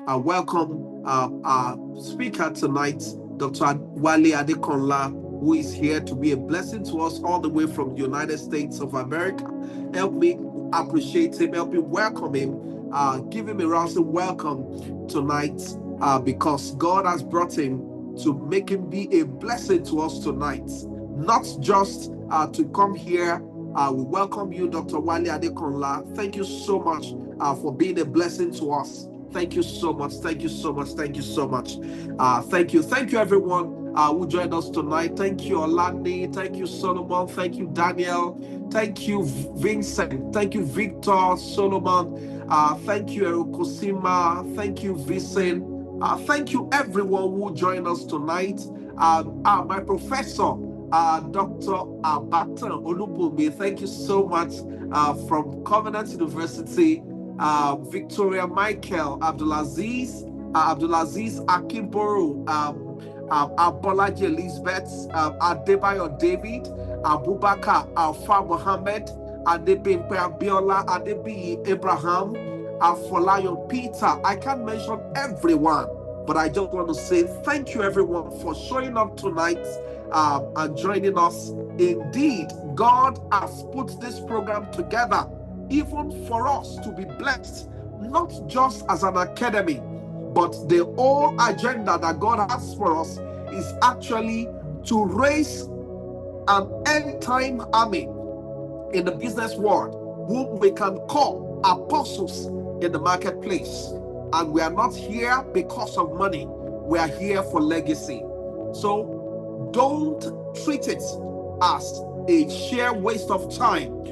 welcome our speaker tonight, Dr. Wale Adekanla, who is here to be a blessing to us all the way from the United States of America. Help me appreciate him, help me welcome him, give him a rousing welcome tonight because God has brought him to make him be a blessing to us tonight, not just to come here. We welcome you, Dr. Wale Adekanla. Thank you so much for being a blessing to us. Thank you so much. Thank you so much. Thank you so much. Thank you. Thank you, everyone who joined us tonight. Thank you, Olani. Thank you, Solomon. Thank you, Daniel. Thank you, Vincent. Thank you, Victor, Solomon. Thank you, Erukosima. Thank you, Vincent. Thank you, everyone who joined us tonight. My professor, Dr. Abatan Olubumi, thank you so much from Covenant University. Victoria Michael, Abdulaziz Akimboro, Abolaji Elizabeth, Adebayo David, Abubakar Alfa Mohammed, Adebimpe Abiola, Adebi Abraham, Afolayon Peter. I can't mention everyone, but I just want to say thank you, everyone, for showing up tonight and joining us. Indeed, God has put this program together even for us to be blessed, not just as an academy, but the whole agenda that God has for us is actually to raise an end-time army in the business world, whom we can call apostles in the marketplace. And we are not here because of money. We are here for legacy. So don't treat it as a sheer waste of time.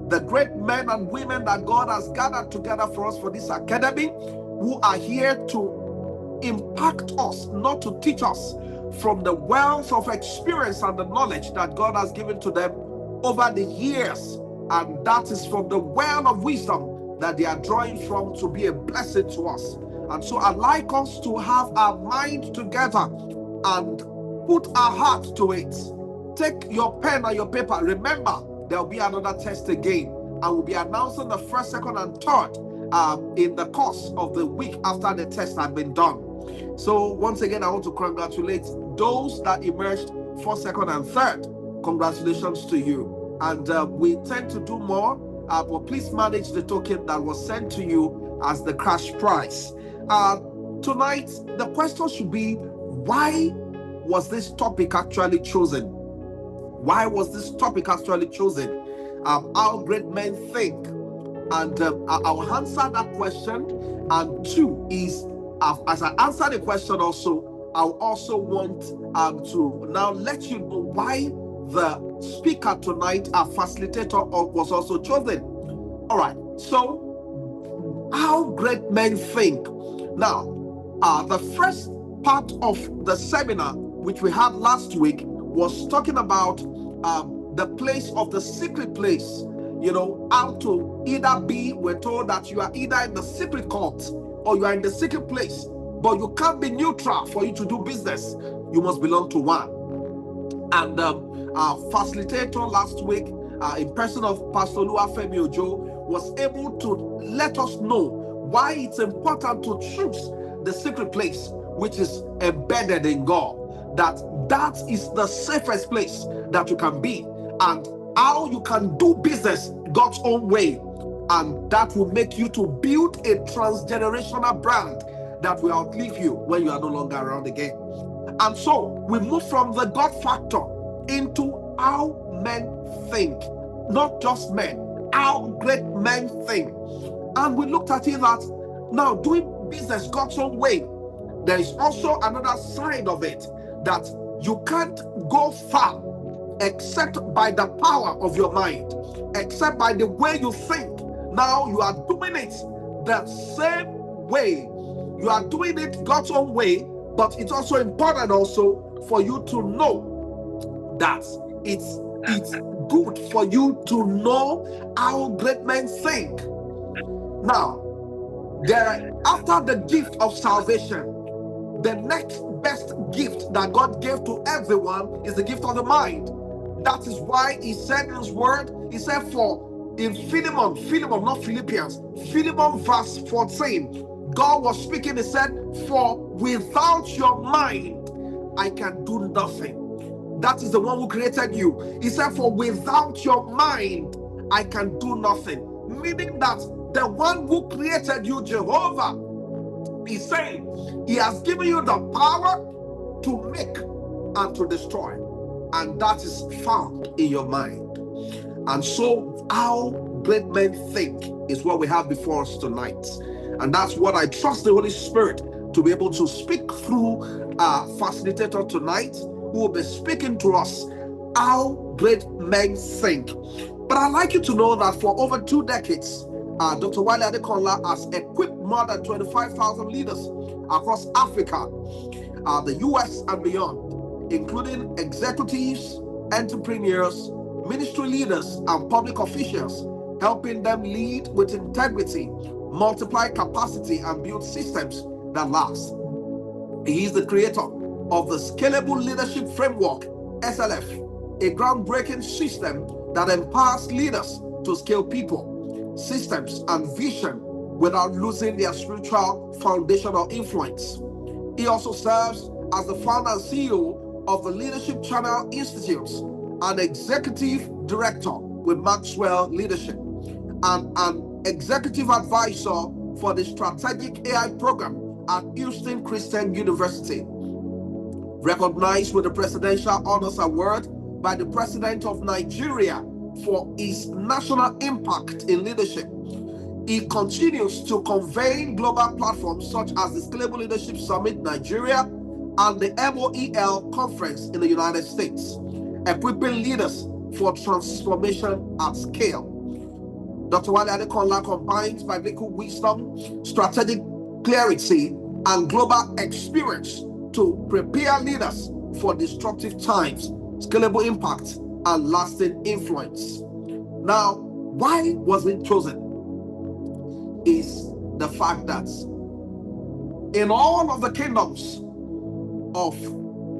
The great men and women that God has gathered together for us for this academy, who are here to impact us, not to teach us, from the wealth of experience and the knowledge that God has given to them over the years. And that is from the well of wisdom that they are drawing from to be a blessing to us. And so I'd like us to have our mind together and put our heart to it. Take your pen and your paper. Remember, there will be another test again. I will be announcing the first, second, and third in the course of the week after the test had been done. So once again, I want to congratulate those that emerged first, second, and third. Congratulations to you. And we intend to do more, but please manage the token that was sent to you as the cash prize. Tonight, the question should be, why was this topic actually chosen? Why was this topic actually chosen? How great men think. And I'll answer that question. And two is, as I answer the question also, I'll also want to now let you know why the speaker tonight, our facilitator, was also chosen. All right. So, how great men think. Now, the first part of the seminar, which we had last week, was talking about the place of the secret place. You know, how to either be, we're told that you are either in the secret court or you are in the secret place, but you can't be neutral for you to do business. You must belong to one. And our facilitator last week, in person of Pastor Luafemi Ojo, was able to let us know why it's important to choose the secret place, which is embedded in God. That is the safest place that you can be, and how you can do business God's own way, and that will make you to build a transgenerational brand that will outlive you when you are no longer around again. And so we move from the God factor into how men think, not just men, how great men think. And we looked at it that now doing business God's own way, there is also another side of it, that you can't go far except by the power of your mind, except by the way you think. Now you are doing it the same way. You are doing it God's own way, but it's also important also for you to know that it's good for you to know how great men think. Now, after the gift of salvation, the next best gift that God gave to everyone is the gift of the mind. That is why he said in his word, he said in Philemon, not Philippians, Philemon verse 14, God was speaking, he said, for without your mind, I can do nothing. That is the one who created you. He said, for without your mind, I can do nothing. Meaning that the one who created you, Jehovah, is saying, he has given you the power to make and to destroy. And that is found in your mind. And so how great men think is what we have before us tonight. And that's what I trust the Holy Spirit to be able to speak through our facilitator tonight, who will be speaking to us how great men think. But I'd like you to know that for over 2 decades, Dr. Wale Adekanla has equipped more than 25,000 leaders across Africa, the US and beyond, including executives, entrepreneurs, ministry leaders, and public officials, helping them lead with integrity, multiply capacity, and build systems that last. He is the creator of the Scalable Leadership Framework, SLF, a groundbreaking system that empowers leaders to scale people, systems, and vision without losing their spiritual foundation or influence. He also serves as the founder and CEO of the Leadership Channel Institute, an executive director with Maxwell Leadership, and an executive advisor for the Strategic AI program at Houston Christian University. Recognized with the Presidential Honors Award by the President of Nigeria for his national impact in leadership, he continues to convene global platforms such as the Scalable Leadership Summit Nigeria and the MOEL Conference in the United States, equipping leaders for transformation at scale. Dr. Wale Adekanla combines biblical wisdom, strategic clarity, and global experience to prepare leaders for disruptive times, scalable impact, and lasting influence. Now, why was he chosen? Is the fact that in all of the kingdoms of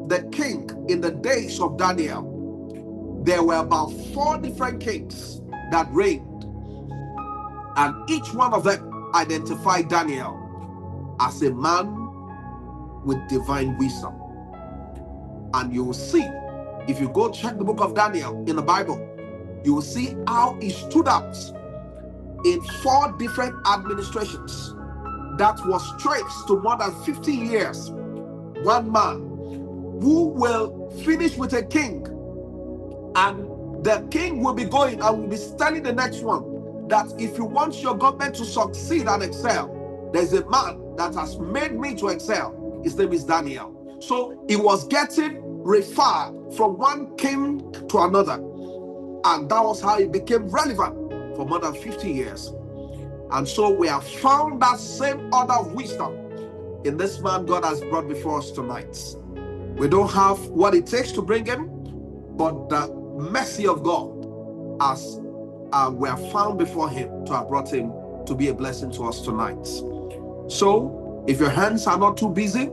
the king in the days of Daniel, there were about 4 different kings that reigned, and each one of them identified Daniel as a man with divine wisdom. And you will see, if you go check the book of Daniel in the Bible, you will see how he stood out in 4 different administrations that was traced to more than 50 years. One man who will finish with a king, and the king will be going and will be telling the next one that if you want your government to succeed and excel, there's a man that has made me to excel. His name is Daniel. So he was getting referred from one king to another, and that was how he became relevant for more than 50 years. And so we have found that same order of wisdom in this man God has brought before us tonight. We don't have what it takes to bring him, but the mercy of God as we have found before him to have brought him to be a blessing to us tonight. So if your hands are not too busy,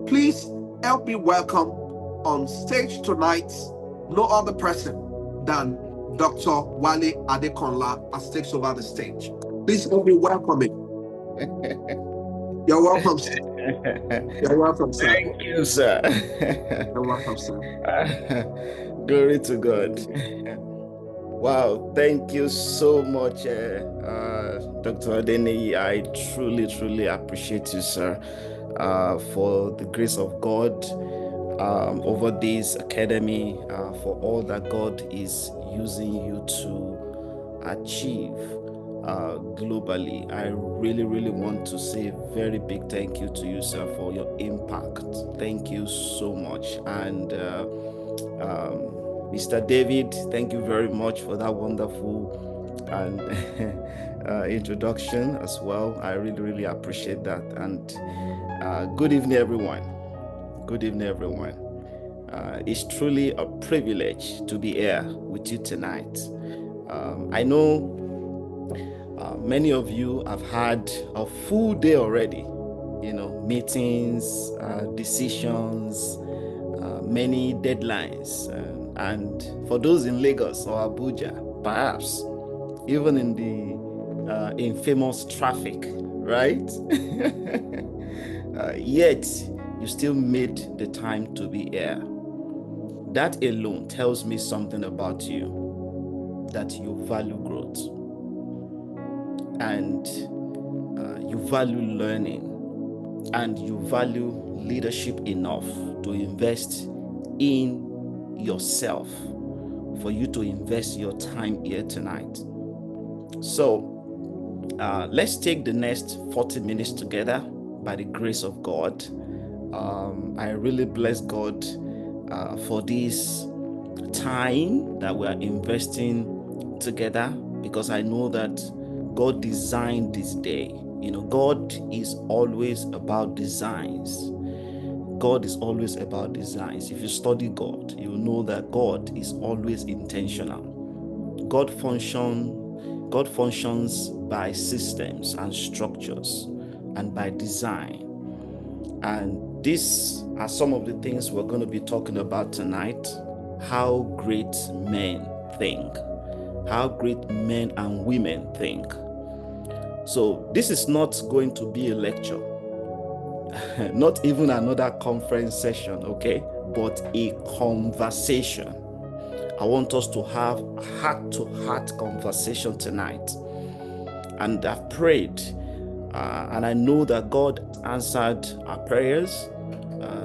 please help me welcome on stage tonight no other person than Dr. Wale Adekanla as takes over the stage. Please help me welcome him. You're welcome, sir. You're welcome, sir. Thank you, sir. You're welcome, sir. Glory to God. Wow, thank you so much, Dr. Adeniyi. I truly appreciate you, sir, for the grace of God over this academy, for all that God is using you to achieve globally. I really want to say a very big thank you to you, sir, for your impact. Thank you so much. And Mr. David, thank you very much for that wonderful and introduction as well. I really appreciate that. And good evening, everyone. Good evening, everyone. It's truly a privilege to be here with you tonight. I know many of you have had a full day already, meetings, decisions, many deadlines. And for those in Lagos or Abuja, perhaps even in the infamous traffic right? Yet you still made the time to be here. That alone tells me something about you, that you value growth and you value learning and you value leadership enough to invest in yourself, for you to invest your time here tonight. So let's take the next 40 minutes together by the grace of God. I really bless God for this time that we are investing together, because I know that God designed this day. You know, God is always about designs. God is always about designs. If you study God, you know that God is always intentional. God functions by systems and structures and by design. And these are some of the things we're going to be talking about tonight. How great men think. How great men and women think. So this is not going to be a lecture, not even another conference session, okay? But a conversation. I want us to have heart-to-heart conversation tonight. And I've prayed, and I know that God answered our prayers,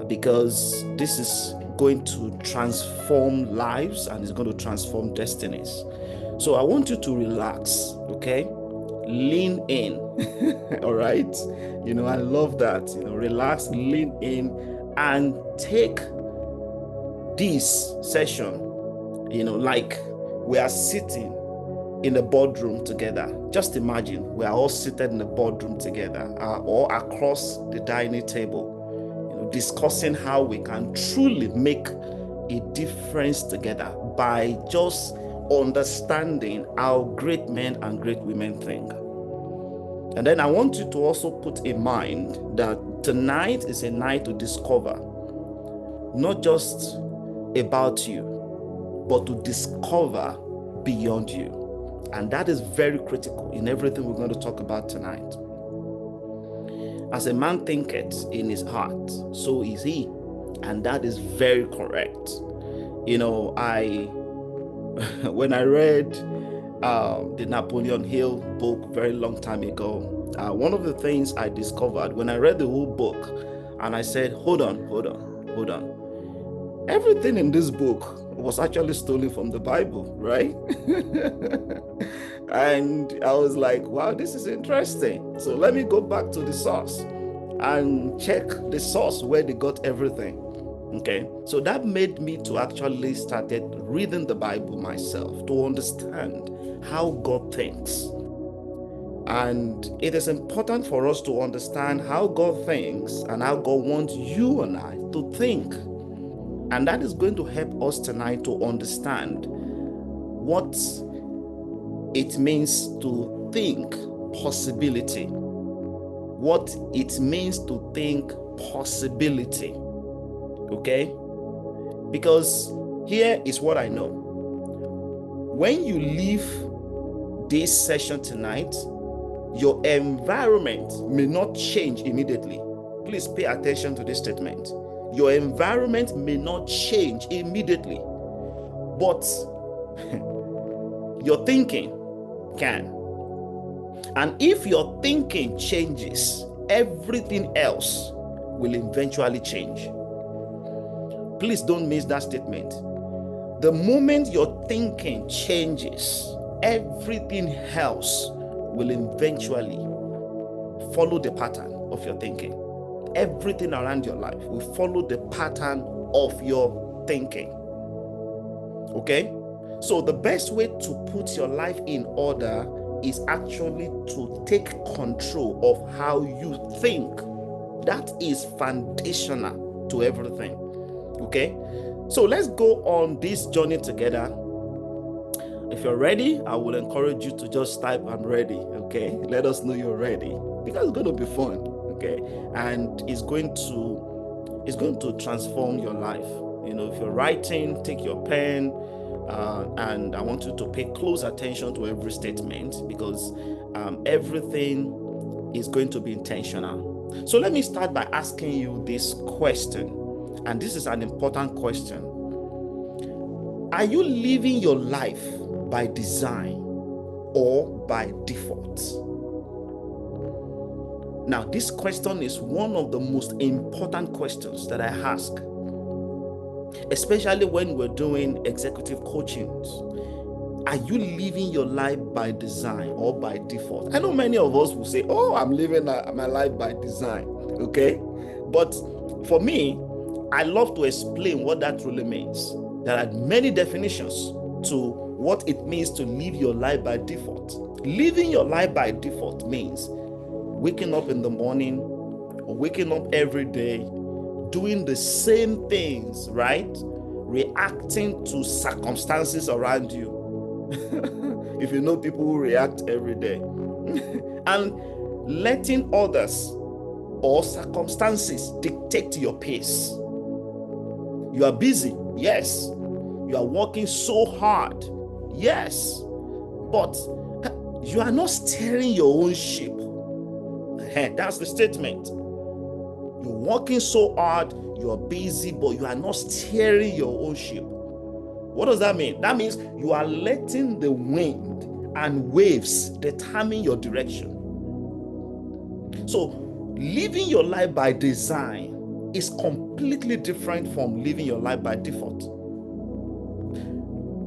because this is going to transform lives and it's going to transform destinies. So I want you to relax, okay? Lean in, all right? You know, I love that. You know, relax, lean in, and take this session, you know, like we are sitting in the boardroom together. Just imagine we are all seated in the boardroom together, or across the dining table, you know, discussing how we can truly make a difference together by just understanding how great men and great women think. And then I want you to also put in mind that tonight is a night to discover not just about you, but to discover beyond you. And that is very critical in everything we're going to talk about tonight. As a man thinketh in his heart, so is he. And that is very correct. You know, when I read the Napoleon Hill book very long time ago, one of the things I discovered when I read the whole book, and I said, hold on. Everything in this book was actually stolen from the Bible, right? And I was like, wow, this is interesting. So let me go back to the source and check the source where they got everything. Okay, so that made me to actually started reading the Bible myself to understand how God thinks. And it is important for us to understand how God thinks and how God wants you and I to think. And that is going to help us tonight to understand what it means to think possibility. What it means to think possibility. Okay? Because here is what I know. When you leave this session tonight, your environment may not change immediately. Please pay attention to this statement. Your environment may not change immediately, but your thinking can. And if your thinking changes, everything else will eventually change. Please don't miss that statement. The moment your thinking changes, everything else will eventually follow the pattern of your thinking. Everything around your life will follow the pattern of your thinking. Okay? So the best way to put your life in order is actually to take control of how you think. That is foundational to everything. Okay? So let's go on this journey together. If you're ready, I will encourage you to just type "I'm ready." Okay? Let us know you're ready, because it's going to be fun. Okay? And it's going to transform your life. You know, if you're writing, take your pen, and I want you to pay close attention to every statement, because everything is going to be intentional. So let me start by asking you this question, and this is an important question. Are you living your life by design or by default? Now, this question is one of the most important questions that I ask, especially when we're doing executive coachings. Are you living your life by design or by default? I know many of us will say, oh, I'm living my life by design, okay? But for me, I love to explain what that really means. There are many definitions to what it means to live your life by default. Living your life by default means waking up in the morning or waking up every day, doing the same things, right? Reacting to circumstances around you. If you know people who react every day, and letting others or circumstances dictate your pace. You are busy, yes. You are working so hard, yes. But you are not steering your own ship. That's the statement. You're working so hard, you are busy, but you are not steering your own ship. What does that mean? That means you are letting the wind and waves determine your direction. So living your life by design is completely different from living your life by default.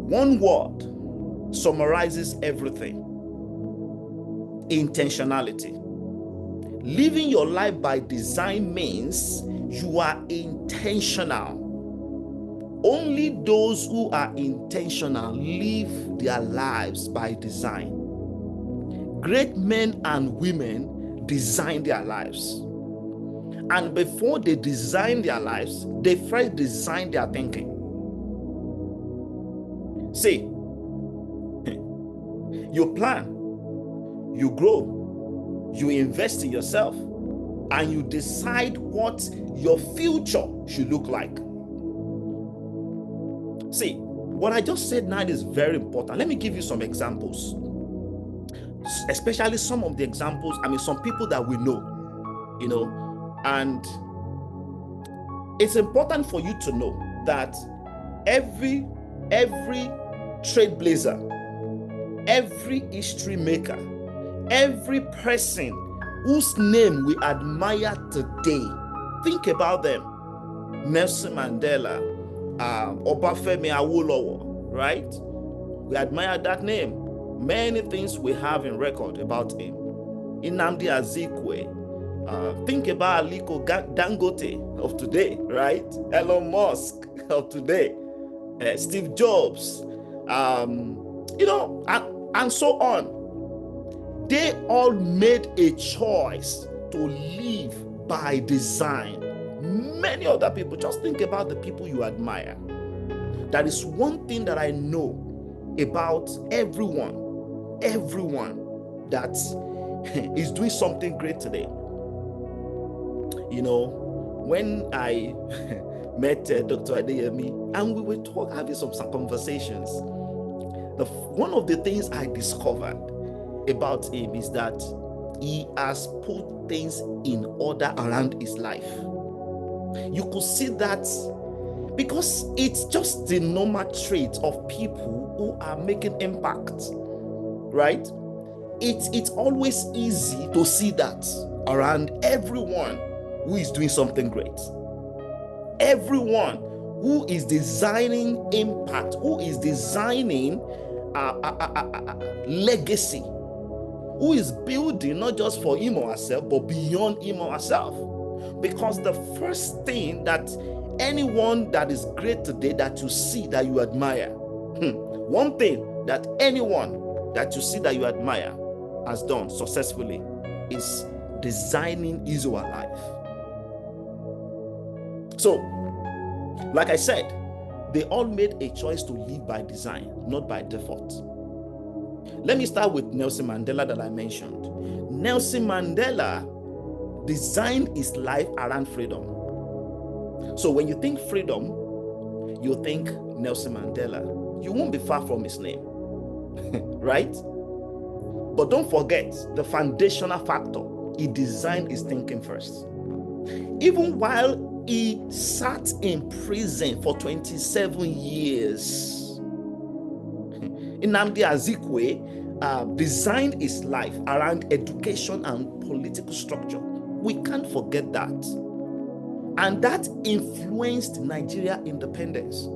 One word summarizes everything: intentionality. Living your life by design means you are intentional. Only those who are intentional live their lives by design. Great men and women design their lives. And before they design their lives, they first design their thinking. See, you plan, you grow, you invest in yourself, and you decide what your future should look like. See, what I just said now is very important. Let me give you some examples. Especially some of the examples, some people that we know, and it's important for you to know that every trailblazer, every history maker, every person whose name we admire today, think about them. Nelson Mandela, Obafemi Awolowo, right? We admire that name. Many things we have in record about him. Nnamdi Azikiwe. Think about Aliko Dangote of today, right? Elon Musk of today. Steve Jobs. And so on. They all made a choice to live by design. Many other people, just think about the people you admire. That is one thing that I know about everyone that is doing something great today. When I met Dr. Adeyemi and we were having some conversations, one of the things I discovered about him is that he has put things in order around his life. You could see that because it's just the normal trait of people who are making impact, right? It's always easy to see that around everyone who is doing something great. Everyone who is designing impact, who is designing legacy, who is building not just for him or herself, but beyond him or herself. Because the first thing that anyone that is great today that you see that you admire, one thing that anyone that you see that you admire has done successfully is designing his or her life. So, like I said, they all made a choice to live by design, not by default. Let me start with Nelson Mandela that I mentioned. Nelson Mandela designed his life around freedom. So when you think freedom, you think Nelson Mandela. You won't be far from his name, right? But don't forget the foundational factor he designed his thinking first. Even while he sat in prison for 27 years, Nnamdi Azikiwe designed his life around education and political structure. We can't forget that. And that influenced Nigeria independence.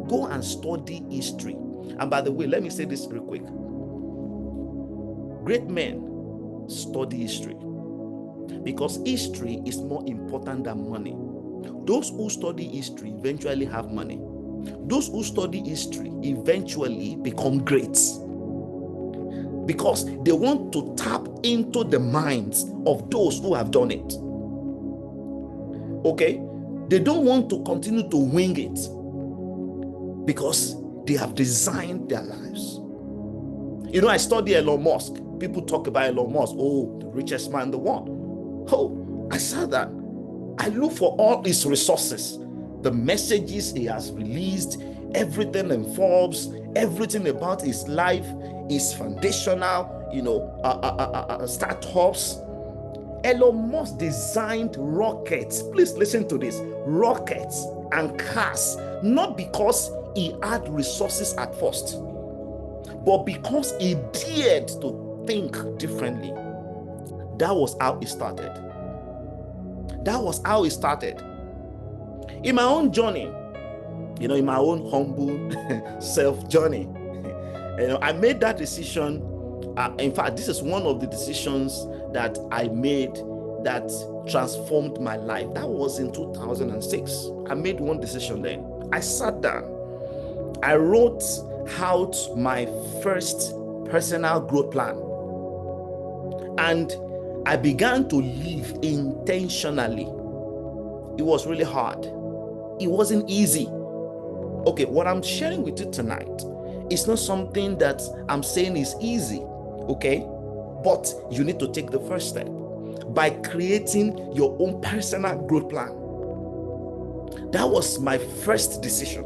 Go and study history. And by the way, let me say this real quick. Great men study history because history is more important than money. Those who study history eventually have money. Those who study history eventually become great because they want to tap into the minds of those who have done it. Okay? They don't want to continue to wing it because they have designed their lives. You know, I study Elon Musk. People talk about Elon Musk. Oh, the richest man in the world. Oh, I saw that. I look for all his resources, the messages he has released, everything involves, everything about his life is foundational, startups. Elon Musk designed rockets. Please listen to this. Rockets and cars, not because he had resources at first, but because he dared to think differently. That was how it started. That was how it started. In my own journey, in my own humble self journey, I made that decision. In fact, this is one of the decisions that I made that transformed my life. That was in 2006. I made one decision then. I sat down. I wrote out my first personal growth plan. And I began to live intentionally. It was really hard. It wasn't easy. Okay, what I'm sharing with you tonight is not something that I'm saying is easy, okay? But you need to take the first step by creating your own personal growth plan. That was my first decision.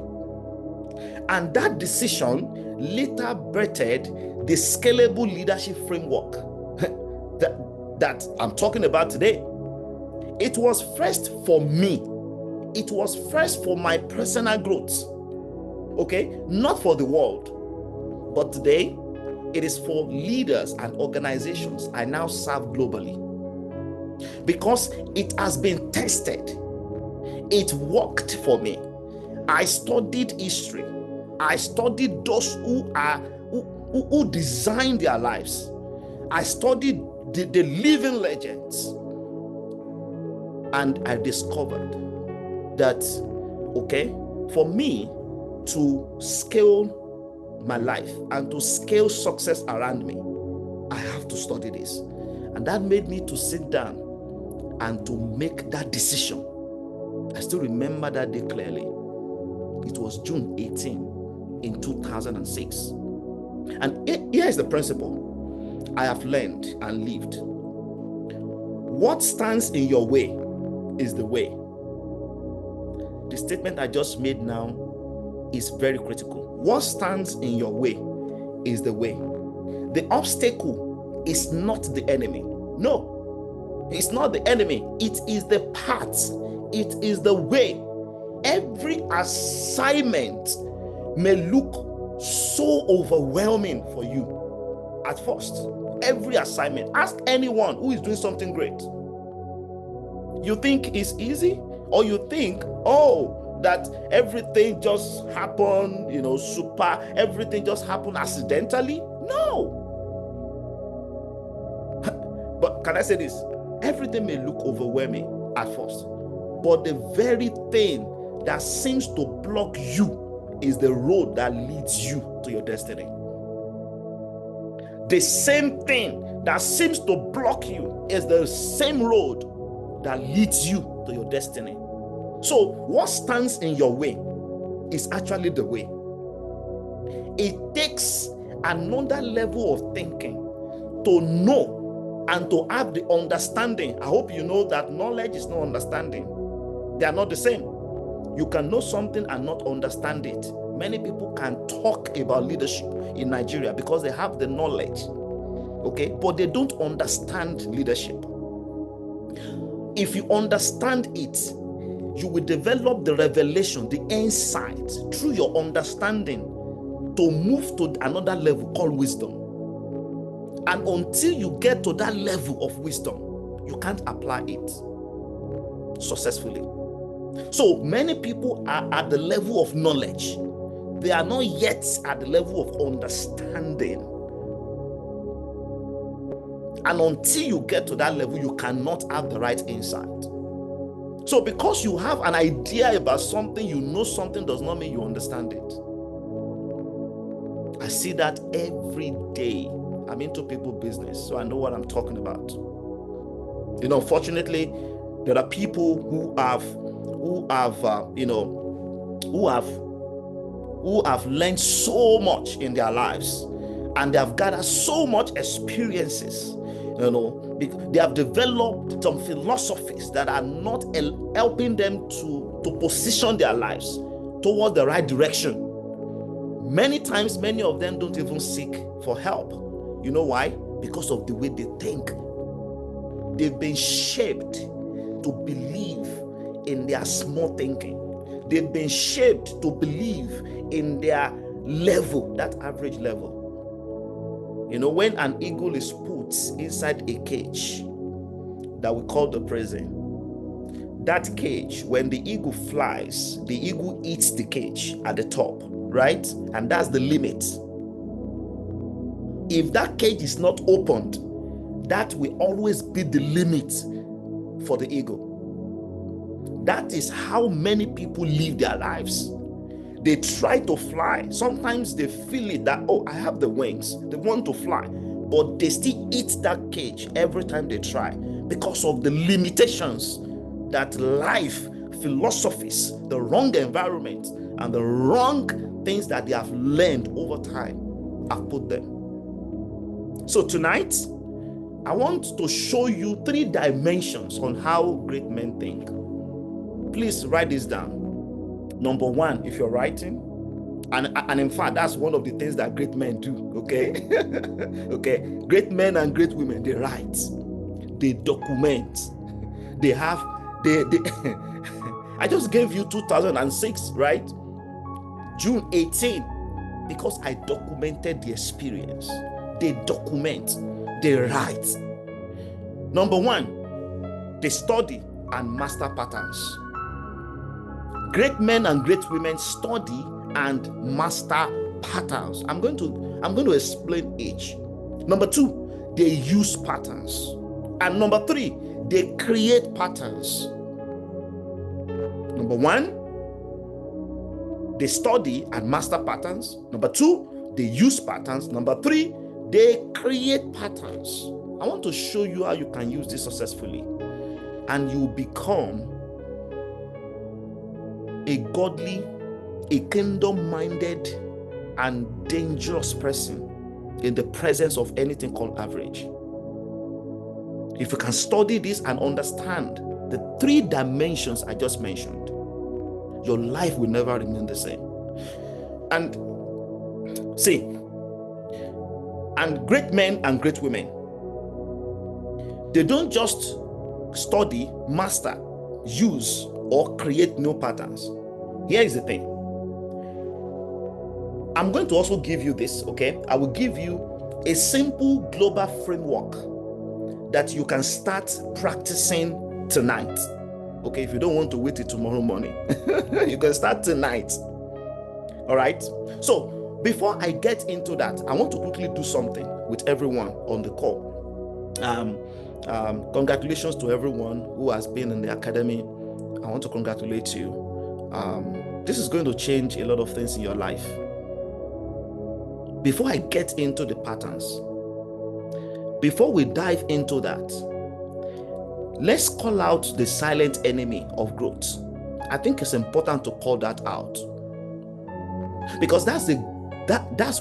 And that decision later birthed the scalable leadership framework that I'm talking about today. It was first for me. It was first for my personal growth. Okay? Not for the world. But today, it is for leaders and organizations I now serve globally. Because it has been tested. It worked for me. I studied history. I studied those who designed their lives. I studied the living legends. And I discovered that, okay, for me to scale my life and to scale success around me, I have to study this. And that made me to sit down and to make that decision. I still remember that day clearly. It was June 18 in 2006. And here is the principle I have learned and lived. What stands in your way is the way. The statement I just made now is very critical. What stands in your way is the way. The obstacle is not the enemy. No, it's not the enemy. It is the path. It is the way. Every assignment may look so overwhelming for you at first. Every assignment. Ask anyone who is doing something great. You think it's easy? Or you think, that everything just happened, everything just happened accidentally? No. But can I say this? Everything may look overwhelming at first, but the very thing that seems to block you is the road that leads you to your destiny. The same thing that seems to block you is the same road that leads you to your destiny. So what stands in your way is actually the way. It takes another level of thinking to know and to have the understanding. I hope you know that knowledge is not understanding. They are not the same. You can know something and not understand it. Many people can talk about leadership in Nigeria because they have the knowledge, okay, but they don't understand leadership. If you understand it, you will develop the revelation, the insight through your understanding to move to another level called wisdom. And until you get to that level of wisdom, you can't apply it successfully. So many people are at the level of knowledge. They are not yet at the level of understanding. And until you get to that level, you cannot have the right insight. So because you have an idea about something, you know something, does not mean you understand it. I see that every day. I'm into people business, so I know what I'm talking about. Unfortunately, there are people who have learned so much in their lives, and they have gathered so much experiences. They have developed some philosophies that are not helping them to position their lives toward the right direction. Many times, many of them don't even seek for help. You know why? Because of the way they think. They've been shaped to believe in their small thinking. They've been shaped to believe in their level, that average level. When an eagle is put inside a cage that we call the prison, that cage, when the eagle flies, the eagle eats the cage at the top, right? And that's the limit. If that cage is not opened, that will always be the limit for the eagle. That is how many people live their lives. They try to fly. Sometimes they feel it that, oh, I have the wings. They want to fly, but they still eat that cage every time they try because of the limitations that life, philosophies, the wrong environment, and the wrong things that they have learned over time have put them. So tonight, I want to show you 3 dimensions on how great men think. Please write this down. Number 1, if you're writing, and in fact, that's one of the things that great men do, okay? Okay, great men and great women, they write, they document, they I just gave you 2006, right? June 18, because I documented the experience. They document, they write. Number 1, they study and master patterns. Great men and great women study and master patterns. I'm going to explain each. Number 2, they use patterns. And number 3, they create patterns. Number 1, they study and master patterns. Number 2, they use patterns. Number 3, they create patterns. I want to show you how you can use this successfully, and you become a godly, a kingdom-minded, and dangerous person in the presence of anything called average. If you can study this and understand the 3 dimensions I just mentioned, your life will never remain the same. And see, and great men and great women, they don't just study, master, use, or create new patterns. Here is the thing. I'm going to also give you this, okay? I will give you a simple global framework that you can start practicing tonight. Okay, if you don't want to wait till tomorrow morning, you can start tonight. All right? So, before I get into that, I want to quickly do something with everyone on the call. Congratulations to everyone who has been in the academy. I want to congratulate you. This is going to change a lot of things in your life. Before I get into the patterns, before we dive into that, let's call out the silent enemy of growth. I think it's important to call that out, because that's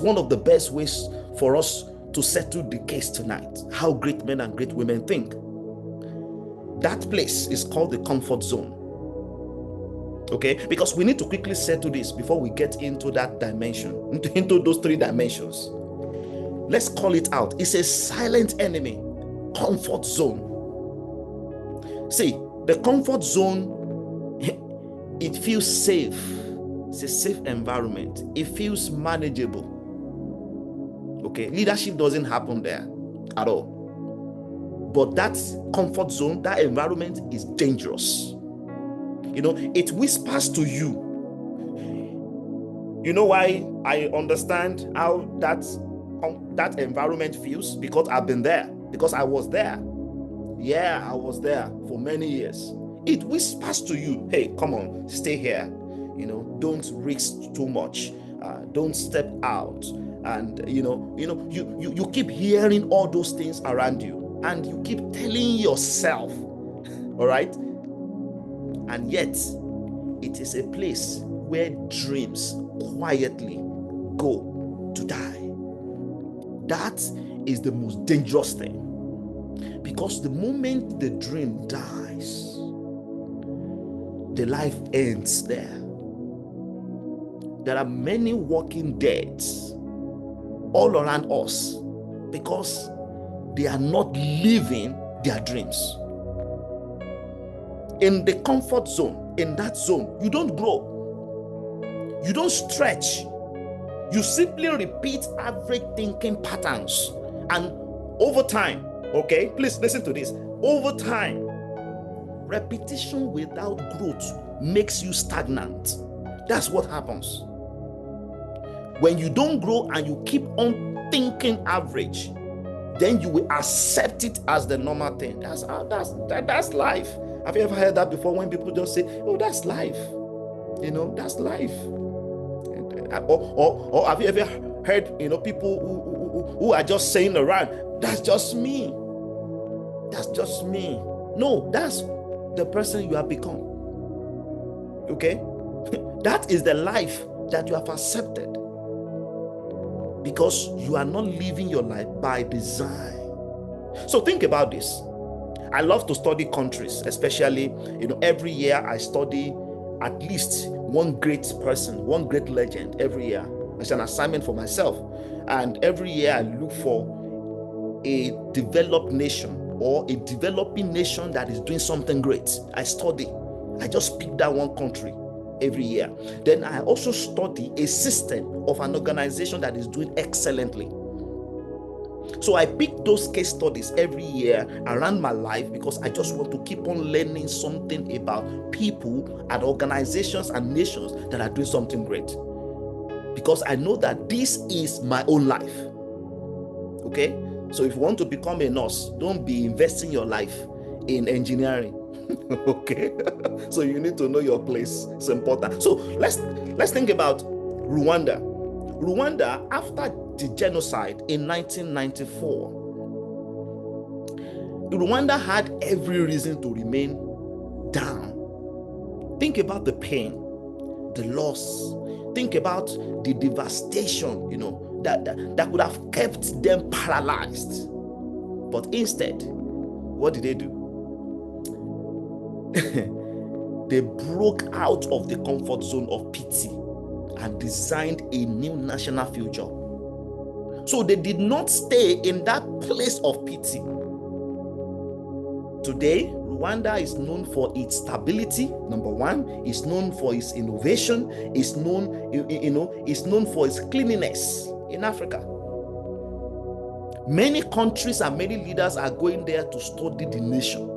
one of the best ways for us to settle the case tonight. How great men and great women think. That place is called the comfort zone. Okay, because we need to quickly settle this before we get into that dimension, into those 3 dimensions. Let's call it out. It's a silent enemy, comfort zone. See, the comfort zone, it feels safe. It's a safe environment. It feels manageable. Okay, leadership doesn't happen there at all. But that comfort zone, that environment is dangerous. It whispers to you. You know why I understand how that environment feels? Because I've been there. Because I was there. Yeah, I was there for many years. It whispers to you, hey, come on, stay here. Don't risk too much. Don't step out. And you keep hearing all those things around you, and you keep telling yourself, all right? And yet, it is a place where dreams quietly go to die. That is the most dangerous thing. Because the moment the dream dies, the life ends there. There are many walking deads all around us because they are not living their dreams. In the comfort zone, in that zone, you don't grow. You don't stretch. You simply repeat average thinking patterns. And over time, okay, please listen to this. Over time, repetition without growth makes you stagnant. That's what happens. When you don't grow and you keep on thinking average, then you will accept it as the normal thing. That's life. Have you ever heard that before, when people just say, oh, that's life? That's life. Or have you ever heard, people who are just saying around, that's just me. That's just me. No, that's the person you have become. Okay? That is the life that you have accepted. Because you are not living your life by design. So think about this. I love to study countries, especially, every year I study at least one great person, one great legend every year. It's an assignment for myself. And every year I look for a developed nation or a developing nation that is doing something great. I study. I just pick that one country every year. Then I also study a system of an organization that is doing excellently. So I pick those case studies every year around my life because I just want to keep on learning something about people and organizations and nations that are doing something great. Because I know that this is my own life. Okay? So if you want to become a nurse, don't be investing your life in engineering. Okay? So you need to know your place. It's important. So let's think about Rwanda. Rwanda, after the genocide in 1994, Rwanda had every reason to remain down. Think about the pain, the loss. Think about the devastation, that could have kept them paralyzed. But instead, what did they do? They broke out of the comfort zone of pity and designed a new national future. So they did not stay in that place of pity. Today, Rwanda is known for its stability, number one. It's known for its innovation. It's known for its cleanliness in Africa. Many countries and many leaders are going there to study the nation.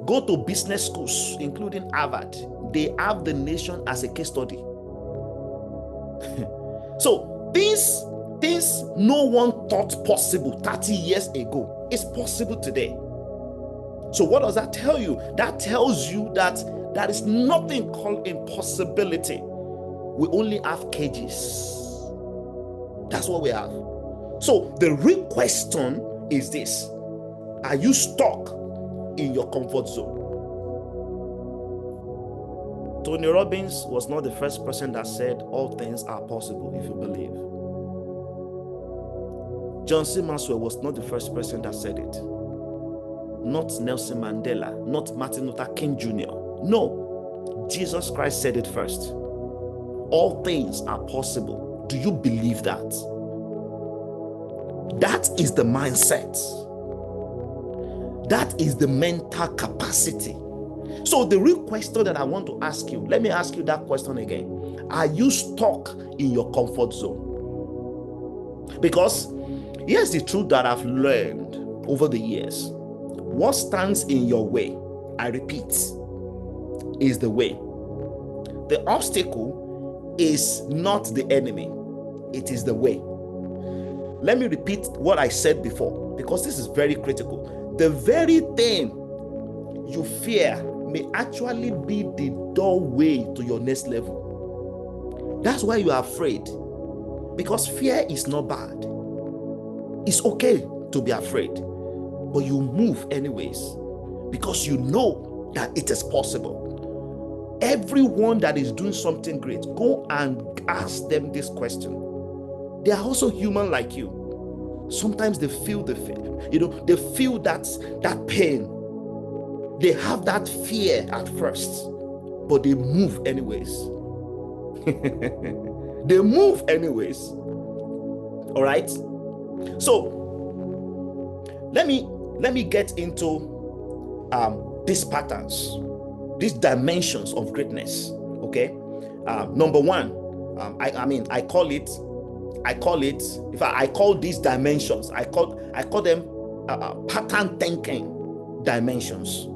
Go to business schools, including Harvard. They have the nation as a case study. So things no one thought possible 30 years ago is possible today. So what does that tell you? That tells you that there is nothing called impossibility. We only have cages. That's what we have. So the real question is this: are you stuck in your comfort zone? Tony Robbins was not the first person that said all things are possible if you believe. John C. Maxwell was not the first person that said it. Not Nelson Mandela, not Martin Luther King Jr. No, Jesus Christ said it first. All things are possible. Do you believe that? That is the mindset. That is the mental capacity. So the real question that I want to ask you, let me ask you that question again. Are you stuck in your comfort zone? Because here's the truth that I've learned over the years. What stands in your way, I repeat, is the way. The obstacle is not the enemy, it is the way. Let me repeat what I said before, because this is very critical. The very thing you fear may actually be the doorway to your next level. That's why you are afraid, because fear is not bad. It's okay to be afraid, but you move anyways, because you know that it is possible. Everyone that is doing something great, go and ask them this question. They are also human like you. Sometimes they feel the fear, they feel that pain. They have that fear at first, but they move anyways. They move anyways. All right. So let me get into these patterns, these dimensions of greatness. Okay. Number one, I call these dimensions, I call them pattern thinking dimensions.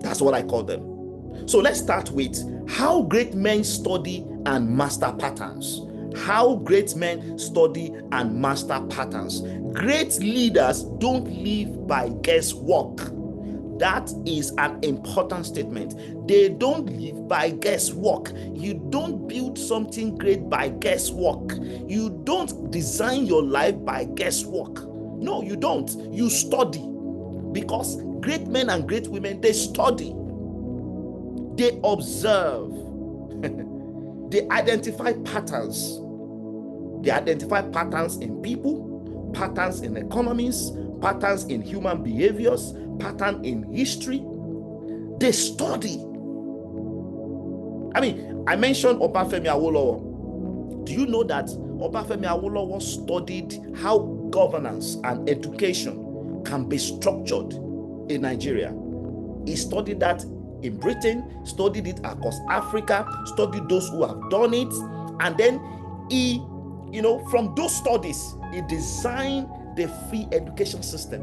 That's what I call them. So let's start with how great men study and master patterns. How great men study and master patterns. Great leaders don't live by guesswork. That is an important statement. They don't live by guesswork. You don't build something great by guesswork. You don't design your life by guesswork. No, you don't. You study. Because great men and great women, they study. They observe. They identify patterns. They identify patterns in people, patterns in economies, patterns in human behaviors, pattern in history. They study. I mentioned Obafemi Awolowo. Do you know that Obafemi Awolowo studied how governance and education can be structured in Nigeria? He studied that in Britain, studied it across Africa, studied those who have done it, and then he, from those studies, he designed the free education system.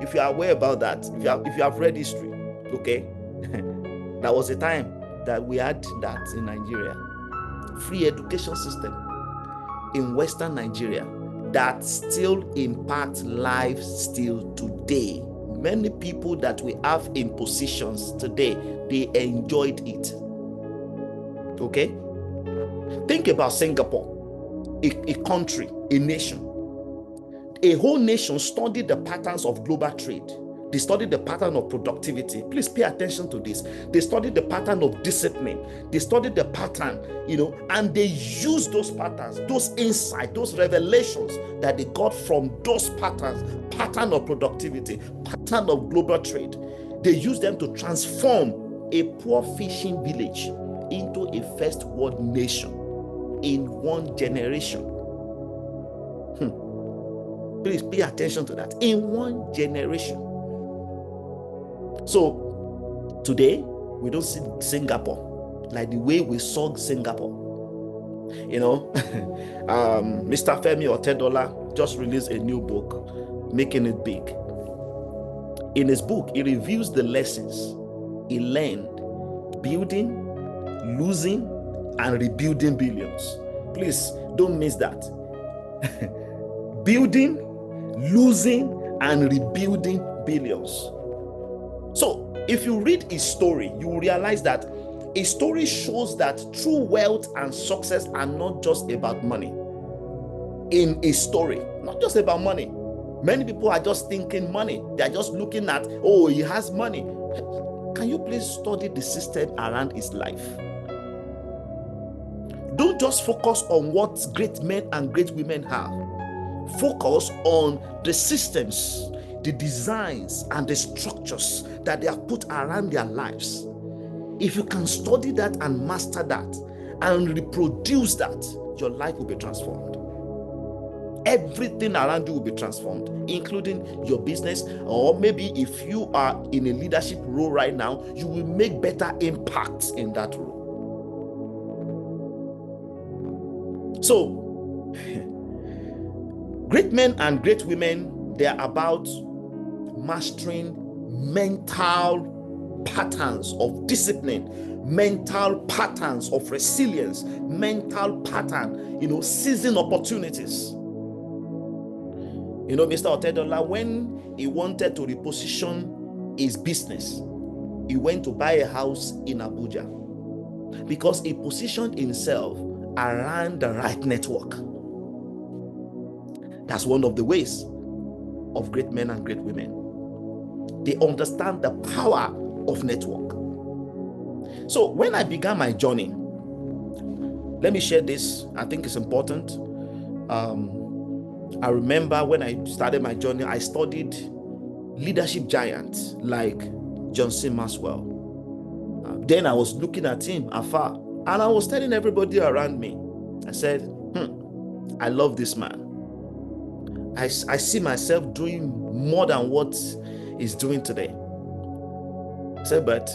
If you are aware about that, if you have read history, okay, that was a time that we had that in Nigeria, free education system in Western Nigeria that still impacts lives still today. Many people that we have in positions today, they enjoyed it. Okay? Think about Singapore, a country, a nation. A whole nation studied the patterns of global trade. They studied the pattern of productivity. Please pay attention to this. They studied the pattern of discipline. They studied the pattern, and they used those patterns, those insights, those revelations that they got from those patterns, pattern of productivity, pattern of global trade. They used them to transform a poor fishing village into a first world nation in one generation. Please pay attention to that. In one generation. So today we don't see Singapore like the way we saw Singapore. Mr. Femi Otedola just released a new book, Making It Big. In his book, he reviews the lessons he learned building, losing, and rebuilding billions. Please don't miss that. Building, losing, and rebuilding billions. So if you read his story, you will realize that his story shows that true wealth and success are not just about money. In his story, not just about money. Many people are just thinking money. They are just looking at, oh, he has money. Can you please study the system around his life? Don't just focus on what great men and great women have. Focus on the systems, the designs, and the structures that they have put around their lives. If you can study that and master that and reproduce that, your life will be transformed. everything around you will be transformed, including your business. Or maybe if you are in a leadership role right now, you will make better impacts in that role. So great men and great women, they are about mastering mental patterns of discipline, mental patterns of resilience, mental pattern, seizing opportunities. Mr. Otedola, when he wanted to reposition his business, he went to buy a house in Abuja because he positioned himself around the right network. That's one of the ways of great men and great women. They understand the power of network. So when I began my journey, let me share this. I think it's important. I remember when I started my journey, I studied leadership giants like John C. Maxwell. Then I was looking at him afar, and I was telling everybody around me, I said, I love this man. I see myself doing more than what he's doing today. I said, but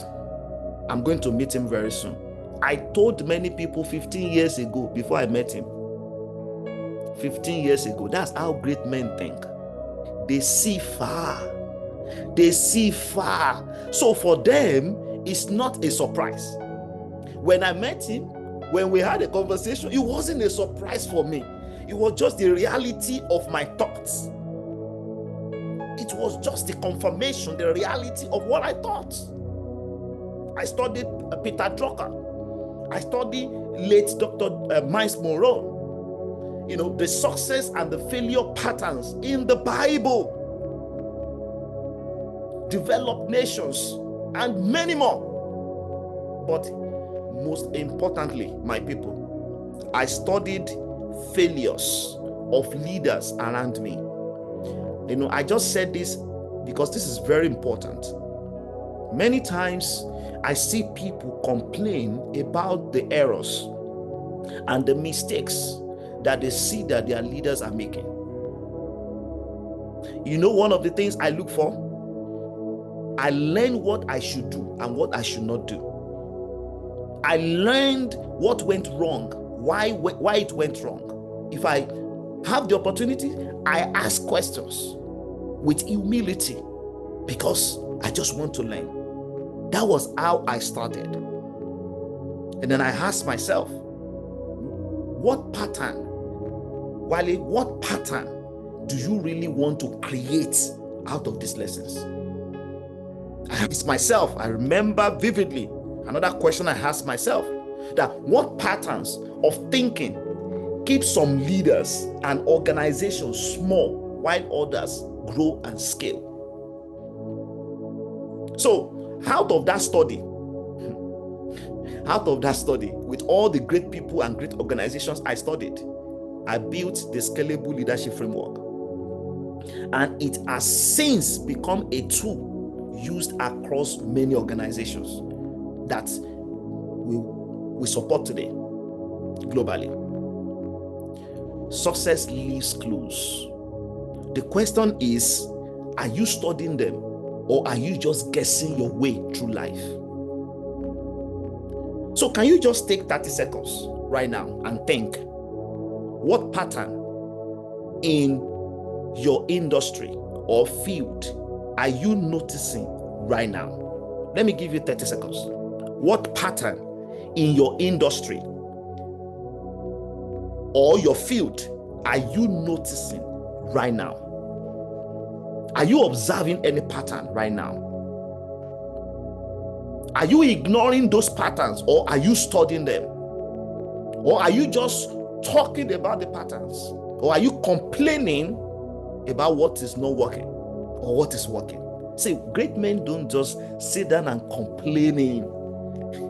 I'm going to meet him very soon. I told many people 15 years ago, before I met him, 15 years ago, that's how great men think. They see far. They see far. So for them, it's not a surprise. When I met him, when we had a conversation, it wasn't a surprise for me. It was just the reality of my thoughts. It was just the confirmation, the reality of what I thought. I studied Peter Drucker. I studied late Dr. Miles Monroe. The success and the failure patterns in the Bible, developed nations, and many more. But most importantly, my people, I studied failures of leaders around me. I just said this because this is very important. Many times I see people complain about the errors and the mistakes that they see that their leaders are making. One of the things I look for, I learned what I should do and what I should not do. I learned what went wrong, why it went wrong. If I have the opportunity, I ask questions with humility because I just want to learn. That was how I started. And then I asked myself, what pattern, Wale, what pattern do you really want to create out of these lessons? I asked myself, I remember vividly, another question I asked myself, that what patterns of thinking keep some leaders and organizations small while others grow and scale? So out of that study, with all the great people and great organizations I studied, I built the Scalable Leadership Framework. And it has since become a tool used across many organizations that we support today globally. Success leaves clues. The question is, are you studying them or are you just guessing your way through life? So can you just take 30 seconds right now and think, what pattern in your industry or field are you noticing right now? Let me give you 30 seconds. What pattern in your industry or your field are you noticing right now? Are you observing any pattern right now? Are you ignoring those patterns or are you studying them? Or are you just talking about the patterns? Or are you complaining about what is not working or what is working? See, great men don't just sit down and complaining.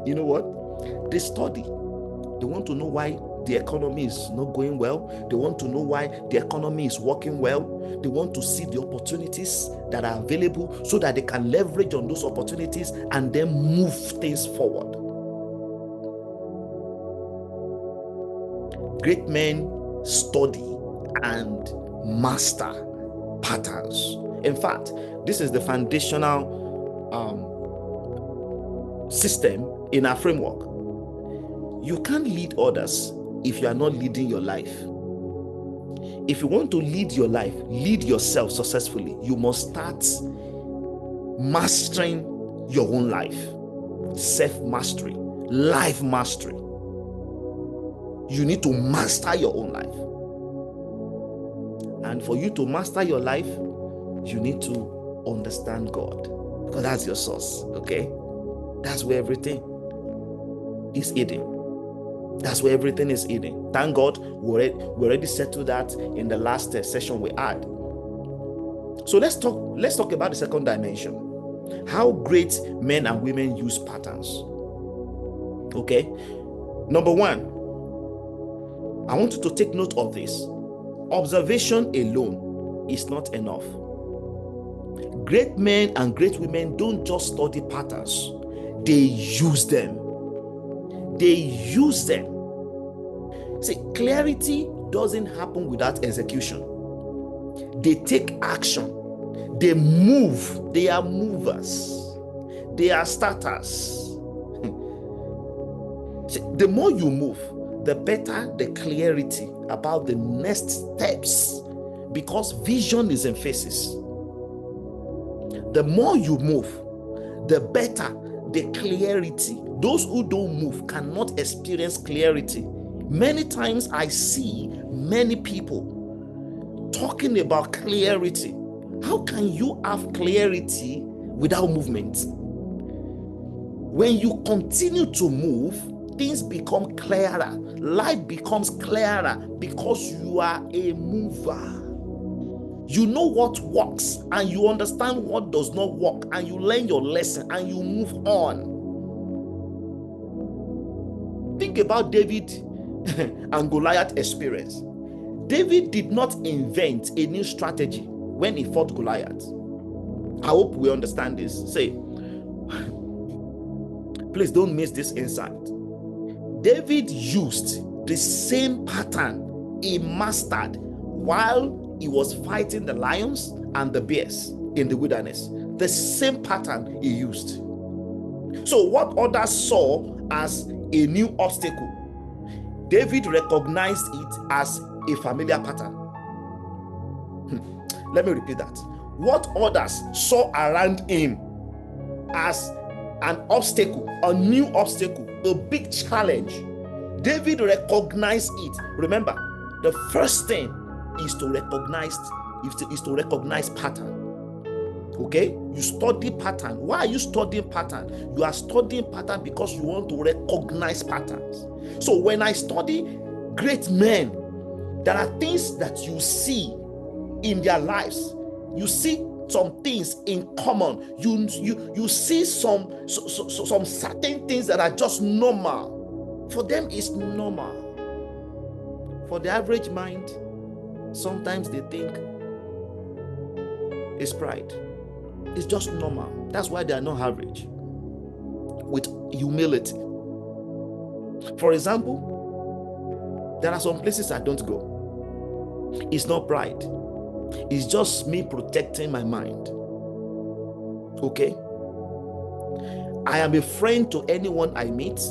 You know what? They study. They want to know why the economy is not going well. They want to know why the economy is working well. They want to see the opportunities that are available so that they can leverage on those opportunities and then move things forward. Great men study and master patterns. In fact, this is the foundational system in our framework. You can't lead others if you are not leading your life. If you want to lead your life, lead yourself successfully, you must start mastering your own life. Self-mastery, life mastery. You need to master your own life. And for you to master your life, you need to understand God, because that's your source, okay? That's where everything is hidden. That's where everything is hidden. Thank God we already settled that in the last session we had. So let's talk about the second dimension. How great men and women use patterns. Okay? Number one, I want you to take note of this. Observation alone is not enough. Great men and great women don't just study patterns, they use them. They use them. See, clarity doesn't happen without execution. They take action. They move. They are movers. They are starters. See, the more you move, the better the clarity about the next steps, because vision is in phases. The more you move, the better the clarity. Those who don't move cannot experience clarity. Many times I see many people talking about clarity. How can you have clarity without movement? When you continue to move, things become clearer. Life becomes clearer because you are a mover. You know what works and you understand what does not work, and you learn your lesson and you move on. Think about David and Goliath experience. David did not invent a new strategy when he fought Goliath. I hope we understand this. Say, please don't miss this insight. David used the same pattern he mastered while he was fighting the lions and the bears in the wilderness. The same pattern he used. So what others saw as a new obstacle, David recognized it as a familiar pattern. Let me repeat that. What others saw around him as an obstacle, a new obstacle, a big challenge, David recognized it. Remember, the first thing is to recognize pattern. Okay, you study pattern. Why are you studying pattern? You are studying pattern because you want to recognize patterns. So when I study great men, there are things that you see in their lives. You see some things in common. You see some certain things that are just normal. For them, it's normal. For the average mind, sometimes they think it's pride. It's just normal. That's why they are not average. With humility. For example, there are some places I don't go. It's not pride. It's just me protecting my mind. Okay? I am a friend to anyone I meet,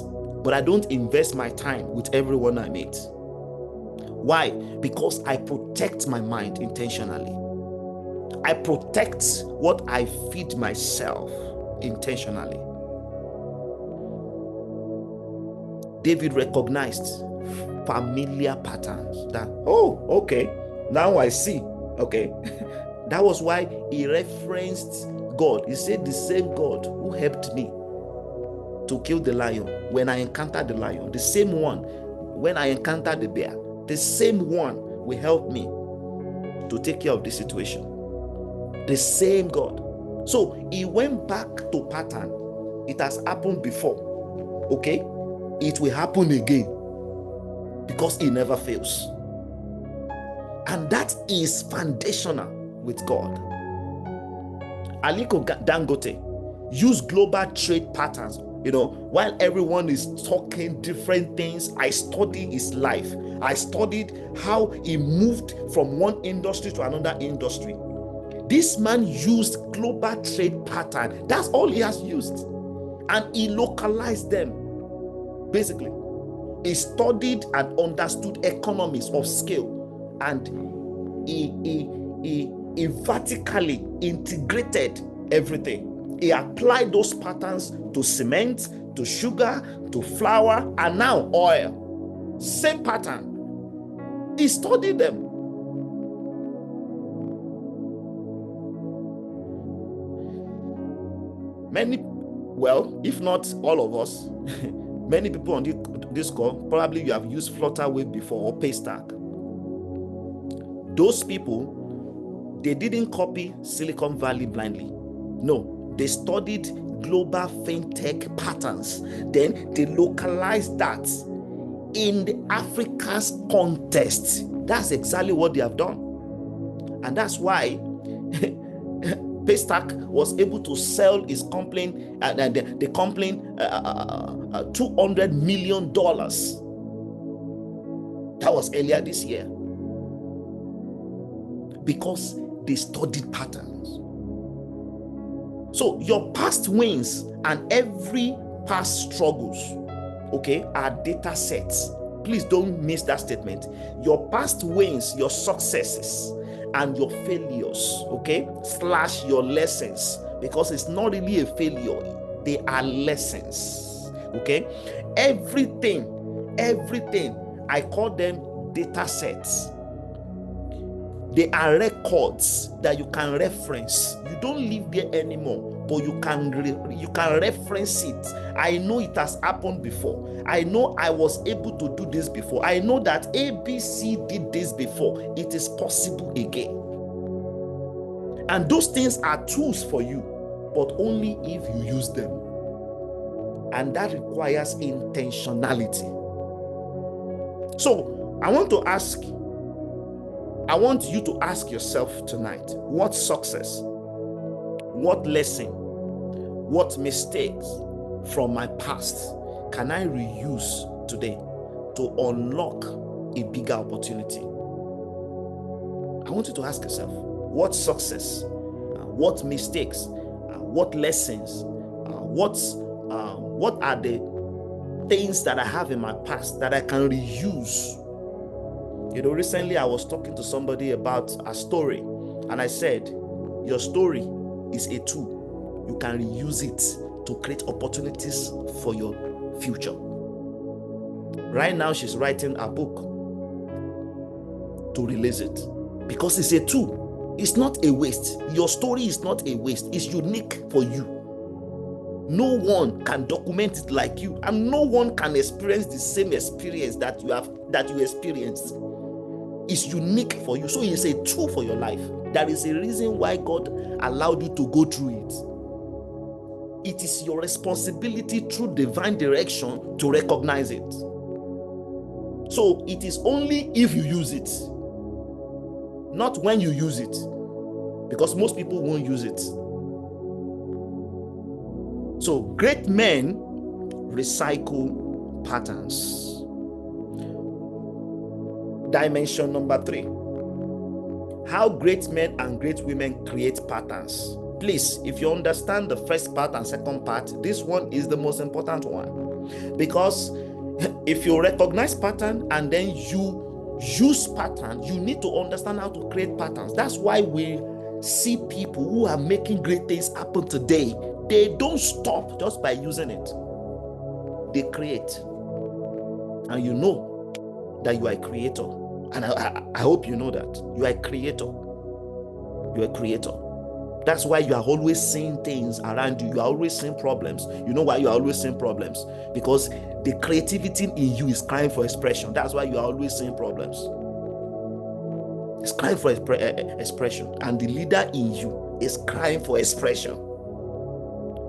but I don't invest my time with everyone I meet. Why? Because I protect my mind intentionally. I protect what I feed myself intentionally. David recognized familiar patterns that, oh, okay, now I see. Okay. That was why he referenced God. He said, the same God who helped me to kill the lion when I encountered the lion, the same one when I encountered the bear, the same one will help me to take care of this situation. The same God. So he went back to pattern. It has happened before. Okay? It will happen again because he never fails. And that is foundational with God. Aliko Dangote used global trade patterns While everyone is talking different things, I studied his life. I studied how he moved from one industry to another industry. This man used global trade pattern. That's all he has used. And he localized them, basically. He studied and understood economies of scale, and he vertically integrated everything. He applied those patterns to cement, to sugar, to flour, and now oil. Same pattern. He studied them. Many, well, if not all of us, many people on this call, probably you have used Flutterwave before or Paystack. Those people, they didn't copy Silicon Valley blindly. No, they studied global fintech patterns. Then they localized that in the Africa's context. That's exactly what they have done. And that's why Paystack was able to sell his company, the company, $200 million. That was earlier this year. Because they studied patterns. So your past wins and every past struggles, okay, are data sets. Please don't miss that statement. Your past wins, your successes, and your failures, okay, / your lessons, because it's not really a failure, they are lessons, okay? Everything, I call them data sets. They are records that you can reference. You don't live there anymore, but you can reference it. I know it has happened before. I know I was able to do this before. I know that ABC did this before. It is possible again. And those things are tools for you, but only if you use them. And that requires intentionality. So I want you to ask yourself tonight, what success, what lesson, what mistakes from my past can I reuse today to unlock a bigger opportunity? I want you to ask yourself, what success, what mistakes, what lessons, what are the things that I have in my past that I can reuse? Recently I was talking to somebody about a story, and I said, your story is a tool. You can reuse it to create opportunities for your future. Right now, she's writing a book to release it because it's a tool. It's not a waste. Your story is not a waste. It's unique for you. No one can document it like you, and no one can experience the same experience that you experienced. It's unique for you, so it's a tool for your life. There is a reason why God allowed you to go through it. It is your responsibility through divine direction to recognize it. So it is only if you use it, not when you use it, because most people won't use it. So great men recycle patterns. Dimension number 3. How great men and great women create patterns. Please, if you understand the first part and second part, this one is the most important one. Because if you recognize pattern and then you use pattern, you need to understand how to create patterns. That's why we see people who are making great things happen today. They don't stop just by using it. They create. And you know that you are a creator. And I hope you know that. You are a creator. You are a creator. That's why you are always seeing things around you. You are always seeing problems. You know why you are always seeing problems? Because the creativity in you is crying for expression. That's why you are always seeing problems. It's crying for expression. And the leader in you is crying for expression.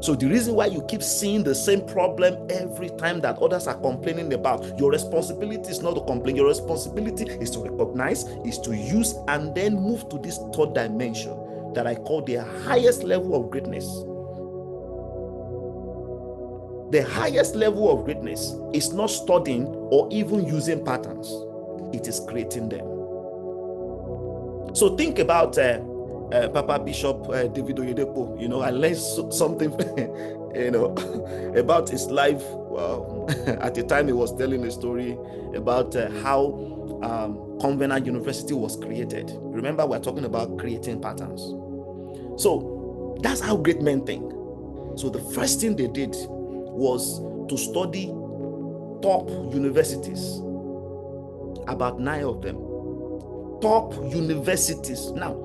So the reason why you keep seeing the same problem every time that others are complaining about, your responsibility is not to complain. Your responsibility is to recognize, is to use, and then move to this third dimension that I call the highest level of greatness. The highest level of greatness is not studying or even using patterns. It is creating them. So think about Papa Bishop David Oyedepo. I learned something, about his life. At the time, he was telling a story about how Covenant University was created. Remember, we're talking about creating patterns. So that's how great men think. So the first thing they did was to study top universities, about 9 of them. Top universities. Now,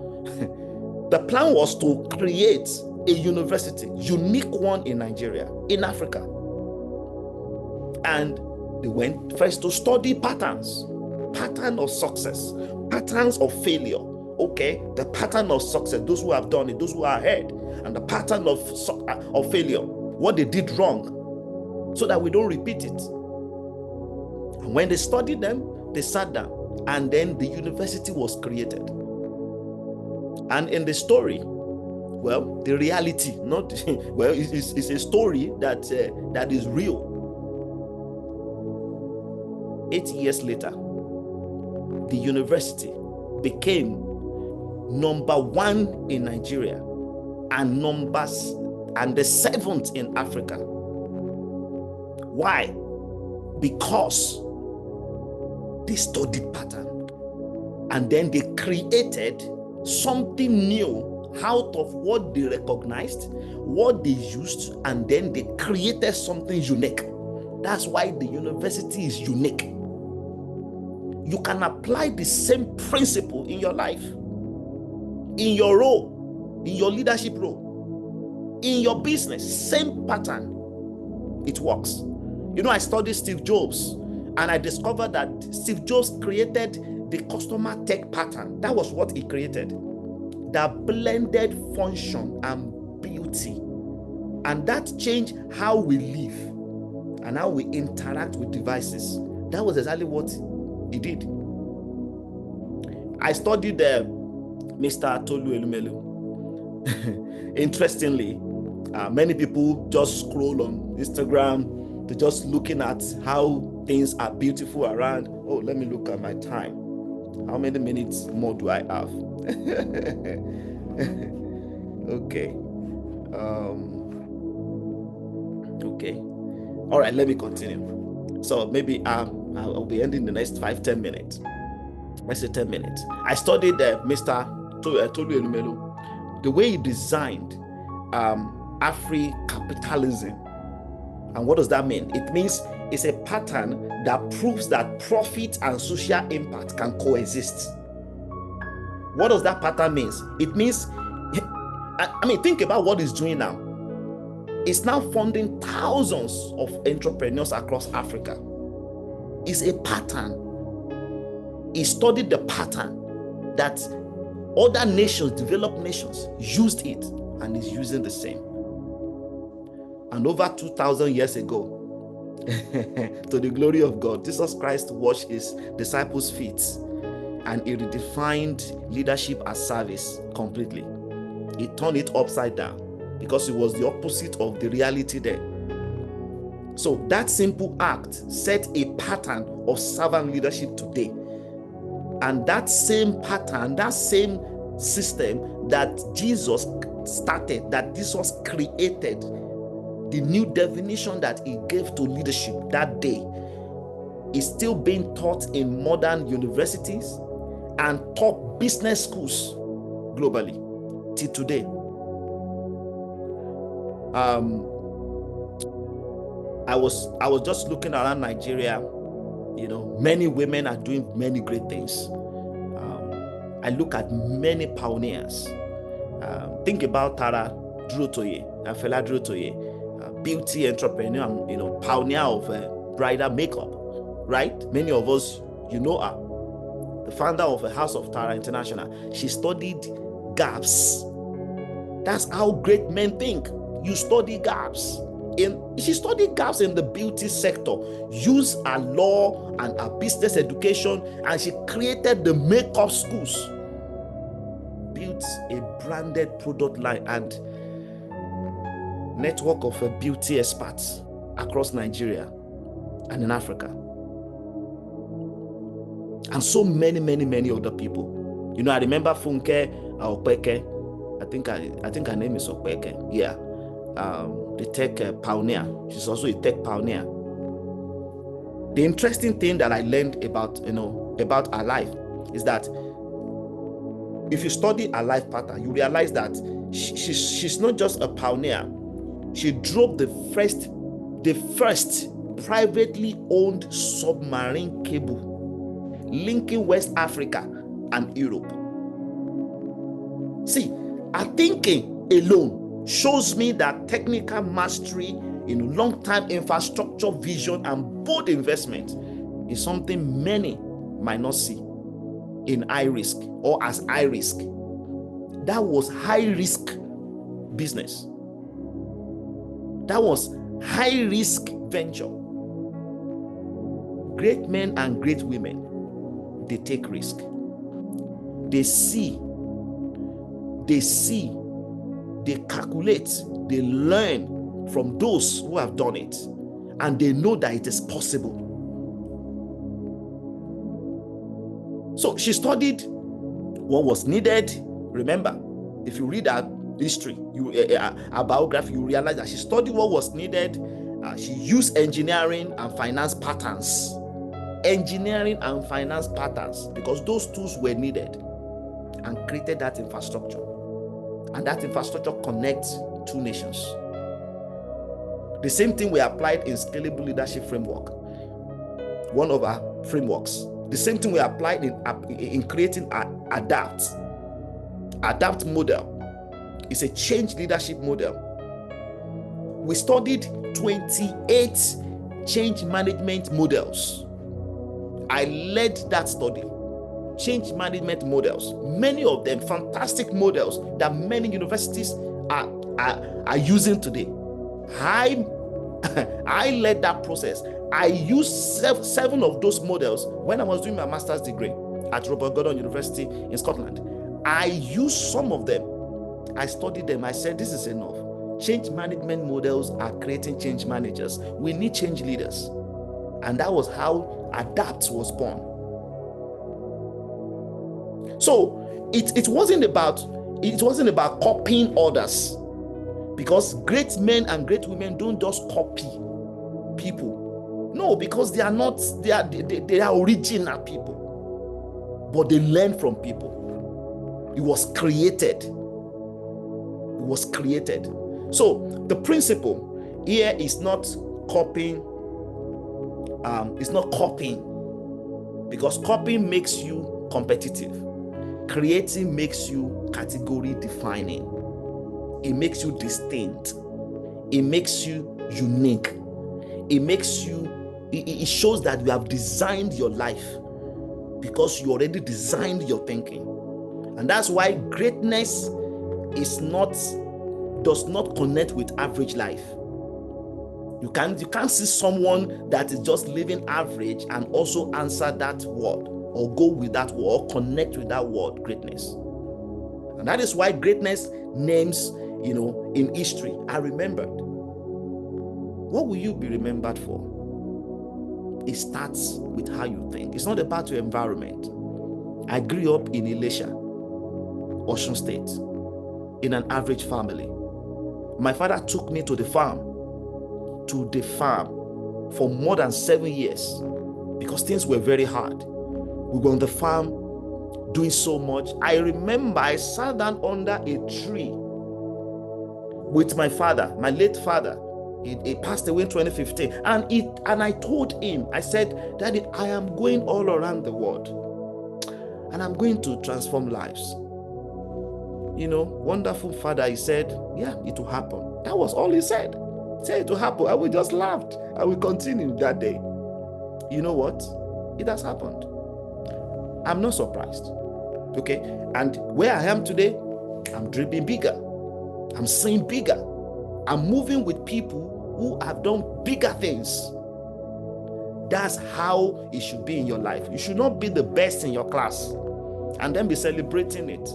the plan was to create a university, unique one in Nigeria, in Africa. And they went first to study patterns, pattern of success, patterns of failure. Okay, the pattern of success, those who have done it, those who are ahead, and the pattern of failure, what they did wrong, so that we don't repeat it. And when they studied them, they sat down, and then the university was created. And in the story, well, the reality, not well, it's a story that is real. 8 years later, the university became number 1 in Nigeria and the 7th in Africa. Why? Because they studied pattern, and then they created something new out of what they recognized, what they used, and then they created something unique. That's why the university is unique. You can apply the same principle in your life, in your role, in your leadership role, in your business. Same pattern. It works. I studied Steve Jobs, and I discovered that Steve Jobs created the customer tech pattern. That was what he created. That blended function and beauty. And that changed how we live and how we interact with devices. That was exactly what he did. I studied Mr. Tolu Elumelu. Interestingly, many people just scroll on Instagram. They're just looking at how things are beautiful around. Oh, let me look at my time. How many minutes more do I have? Okay. Okay. All right, let me continue. So maybe I'll be ending the next 5-10 minutes. Let's say 10 minutes. I studied Mr. Tolu Elumelu, the way he designed Afri-capitalism. And what does that mean? It means it's a pattern that proves that profit and social impact can coexist. What does that pattern mean? It means, think about what it's doing now. It's now funding thousands of entrepreneurs across Africa. It's a pattern. He studied the pattern that other nations, developed nations, used it, and is using the same. And over 2,000 years ago, to the glory of God, Jesus Christ washed his disciples' feet, and he redefined leadership as service completely. He turned it upside down because it was the opposite of the reality there. So that simple act set a pattern of servant leadership today. And that same pattern, that same system that Jesus started, that Jesus created, the new definition that he gave to leadership that day, is still being taught in modern universities and top business schools globally till today. I was just looking around Nigeria. Many women are doing many great things. I look at many pioneers. Think about Tara Durotoye, Fela Durotoye, beauty entrepreneur, pioneer of bridal makeup, right? Many of us, her, the founder of a House of Tara International. She studied gaps. That's how great men think. You study gaps. She studied gaps in the beauty sector, used her law and her business education, and she created the makeup schools, built a branded product line and network of beauty experts across Nigeria and in Africa. And so many, many, many other people. You know, I remember Funke Opeke. I think her name is Opeke. Yeah. The tech pioneer. She's also a tech pioneer. The interesting thing that I learned about, about her life is that if you study her life pattern, you realize that she's not just a pioneer. She drove the first privately owned submarine cable linking West Africa and Europe. See, her thinking alone shows me that technical mastery in long-term infrastructure vision and bold investment is something many might not see in high risk or as high risk. That was high risk business. That was high risk venture. Great men and great women, they take risk. They see, they calculate, they learn from those who have done it, and they know that it is possible. So she studied what was needed. Remember, if you read her history, her biography, you realize that she studied what was needed. She used engineering and finance patterns. Engineering and finance patterns, because those tools were needed, and created that infrastructure. And that infrastructure connects two nations. The same thing we applied in Scalable Leadership Framework, one of our frameworks. The same thing we applied in creating our Adapt model. It's a change leadership model. We studied 28 change management models. I led that study. Change management models, many of them fantastic models that many universities are using today. I led that process. I used seven of those models when I was doing my master's degree at Robert Gordon University in Scotland. I used some of them. I studied them. I said, this is enough. Change management models are creating change managers. We need change leaders. And that was how Adapt was born. So it wasn't about copying others, because great men and great women don't just copy people. No, because they are original people, but they learn from people. It was created. So the principle here is not copying. It's not copying, because copying makes you competitive. Creating makes you category defining. It makes you distinct. It makes you unique. It shows that you have designed your life, because you already designed your thinking. And that's why greatness does not connect with average life. You can't see someone that is just living average and also answer that word, or go with that word, or connect with that word, greatness. And that is why greatness names, in history are remembered. What will you be remembered for? It starts with how you think. It's not about your environment. I grew up in Elisha, Osun State, in an average family. My father took me to the farm for more than 7 years, because things were very hard. We were on the farm doing so much. I remember I sat down under a tree with my father, my late father. He passed away in 2015. And I told him, I said, Daddy, I am going all around the world, and I'm going to transform lives. Wonderful father. He said, yeah, it will happen. That was all he said. He said it will happen. And we just laughed, and we continued that day. You know what? It has happened. I'm not surprised. Okay? And where I am today, I'm dreaming bigger. I'm seeing bigger. I'm moving with people who have done bigger things. That's how it should be in your life. You should not be the best in your class and then be celebrating it.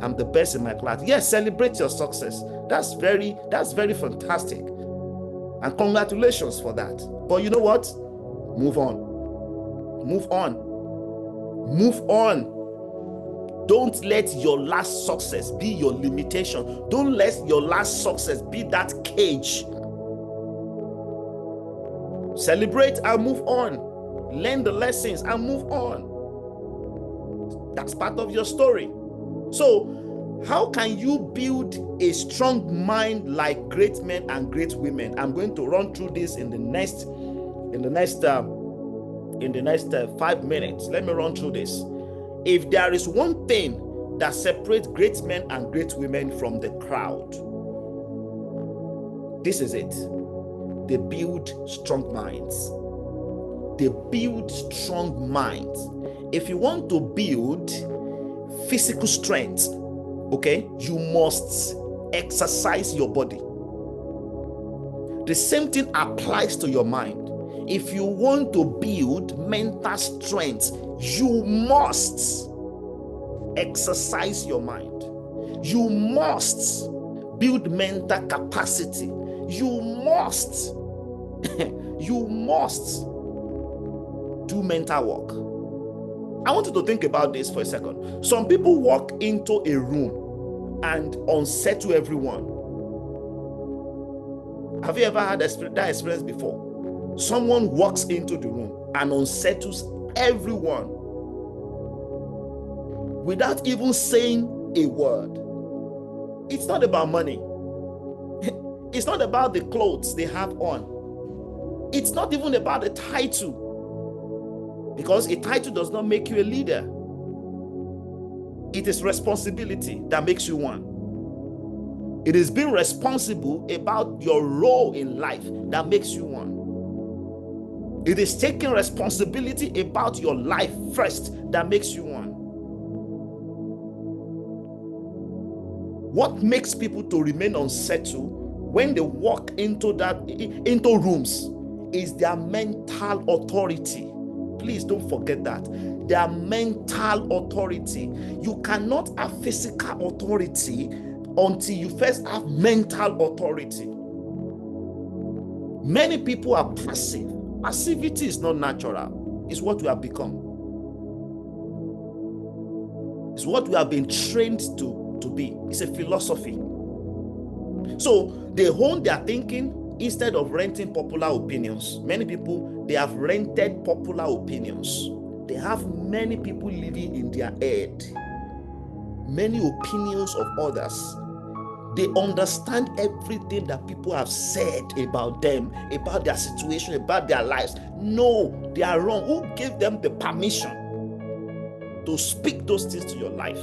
I'm the best in my class. Yes, celebrate your success. That's very fantastic. And congratulations for that. But you know what? Move on. Move on. Move on. Don't let your last success be your limitation. Don't let your last success be that cage. Celebrate and move on. Learn the lessons and move on. That's part of your story. So, how can you build a strong mind like great men and great women? I'm going to run through this in the next 5 minutes. Let me run through this. If there is one thing that separates great men and great women from the crowd, this is it. They build strong minds. They build strong minds. If you want to build physical strength, okay, you must exercise your body. The same thing applies to your mind. If you want to build mental strength, you must exercise your mind. You must build mental capacity. You must do mental work. I want you to think about this for a second. Some people walk into a room and unsettle everyone. Have you ever had that experience before? Someone walks into the room and unsettles everyone without even saying a word. It's not about money. It's not about the clothes they have on. It's not even about the title, because a title does not make you a leader. It is responsibility that makes you one. It is being responsible about your role in life that makes you one. It is taking responsibility about your life first that makes you one. What makes people to remain unsettled when they walk into rooms is their mental authority. Please don't forget that. Their mental authority. You cannot have physical authority until you first have mental authority. Many people are passive. Passivity is not natural. It's what we have become. It's what we have been trained to be. It's a philosophy. So they hone their thinking instead of renting popular opinions. Many people, they have rented popular opinions. They have many people living in their head, many opinions of others. They understand everything that people have said about them, about their situation, about their lives. No, they are wrong. Who gave them the permission to speak those things to your life?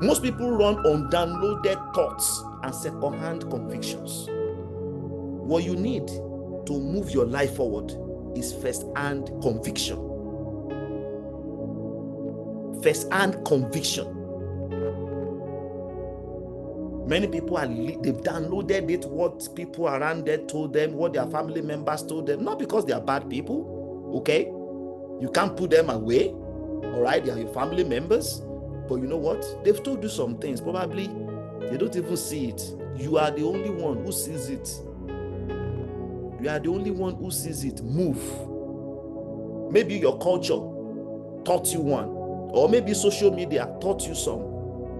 Most people run on downloaded thoughts and second-hand convictions. What you need to move your life forward is first-hand conviction. First-hand conviction. Many people they've downloaded it, what people around there told them, what their family members told them, not because they are bad people, okay? You can't put them away, all right? They are your family members, but you know what? They've told you some things, probably they don't even see it. You are the only one who sees it. You are the only one who sees it. Move. Maybe your culture taught you one, or maybe social media taught you some.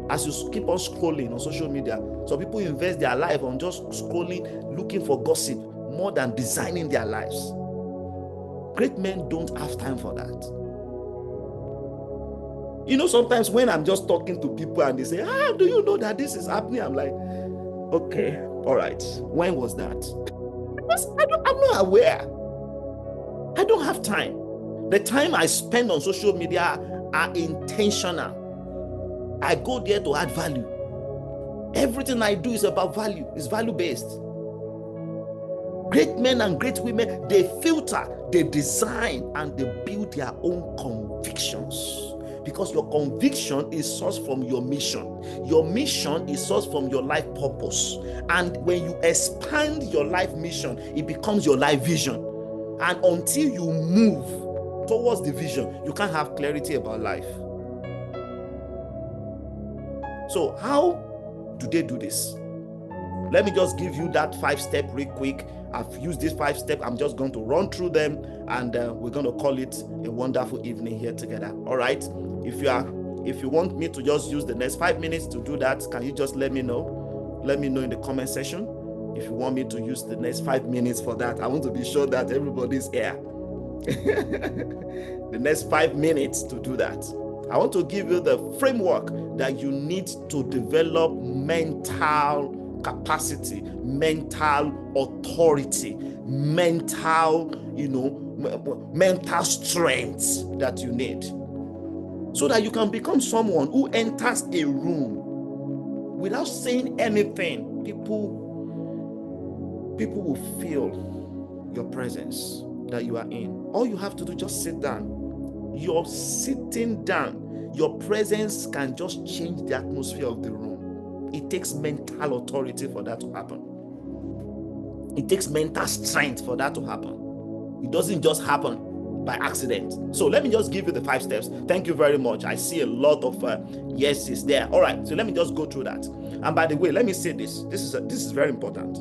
As you keep on scrolling on social media, some people invest their life on just scrolling, looking for gossip, more than designing their lives. Great men don't have time for that. You know, sometimes when I'm just talking to people and they say, do you know that this is happening? I'm like, okay, all right. When was that? I'm not aware. I don't have time. The time I spend on social media are intentional. I go there to add value. Everything I do is about value. It's value-based. Great men and great women, they filter, they design, and they build their own convictions. Because your conviction is sourced from your mission. Your mission is sourced from your life purpose. And when you expand your life mission, it becomes your life vision. And until you move towards the vision, you can't have clarity about life. So how do they do this? Let me just give you that 5-step real quick. I've used this 5-step. I'm just going to run through them, and we're going to call it a wonderful evening here together. All right. If you want me to just use the next 5 minutes to do that, can you just let me know? Let me know in the comment section if you want me to use the next 5 minutes for that. I want to be sure that everybody's here. The next 5 minutes to do that. I want to give you the framework that you need to develop mental capacity, mental authority, mental, mental strength that you need, so that you can become someone who enters a room without saying anything. People will feel your presence that you are in. All you have to do, just sit down. You're sitting down. Your presence can just change the atmosphere of the room. It takes mental authority for that to happen. It takes mental strength for that to happen. It doesn't just happen by accident. So let me just give you the 5 steps. Thank you very much. I see a lot of yeses there. All right, so let me just go through that. And by the way, let me say this. This is very important.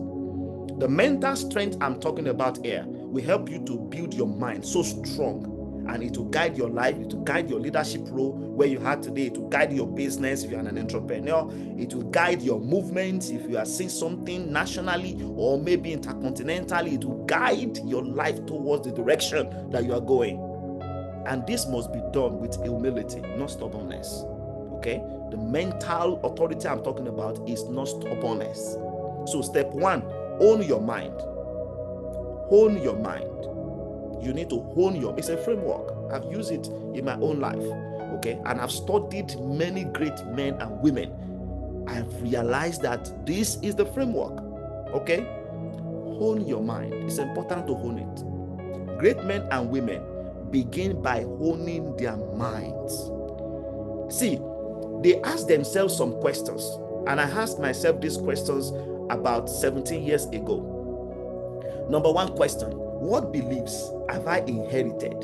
The mental strength I'm talking about here will help you to build your mind so strong, and it will guide your life. It will guide your leadership role where you are today. It will guide your business if you're an entrepreneur. It will guide your movements if you are seeing something nationally or maybe intercontinentally. It will guide your life towards the direction that you are going. And this must be done with humility, not stubbornness. Okay? The mental authority I'm talking about is not stubbornness. So step 1, own your mind. Hone your mind. You need to hone it's a framework. I've used it in my own life, okay? And I've studied many great men and women. I've realized that this is the framework, okay? Hone your mind. It's important to hone it. Great men and women begin by honing their minds. See, they ask themselves some questions, and I asked myself these questions about 17 years ago. Number 1 question: what beliefs have I inherited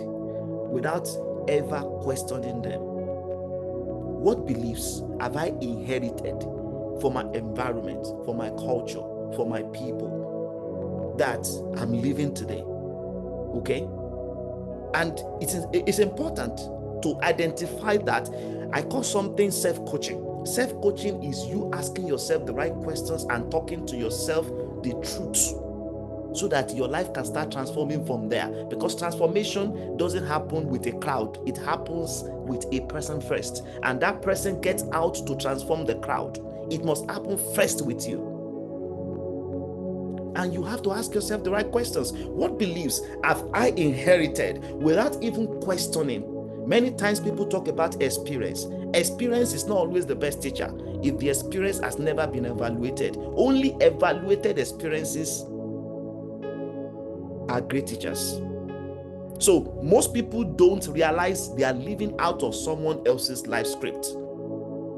without ever questioning them? What beliefs have I inherited for my environment, for my culture, for my people that I'm living today? Okay? And it's important to identify that. I call something self-coaching. Self-coaching is you asking yourself the right questions and talking to yourself the truth, so that your life can start transforming from there. Because transformation doesn't happen with a crowd. It happens with a person first. And that person gets out to transform the crowd. It must happen first with you. And you have to ask yourself the right questions. What beliefs have I inherited without even questioning? Many times people talk about experience. Experience is not always the best teacher if the experience has never been evaluated. Only evaluated experiences are great teachers. So most people don't realize they are living out of someone else's life script.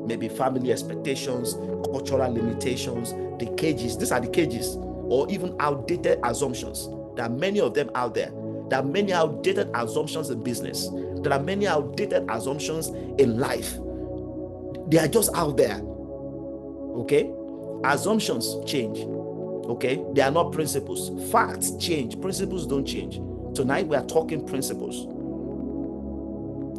Maybe family expectations, cultural limitations, the cages. These are the cages, or even outdated assumptions. There are many of them out there. There are many outdated assumptions in business. There are many outdated assumptions in life. They are just out there. Okay? Assumptions change. Okay, they are not principles. Facts change, principles don't change. Tonight we are talking principles.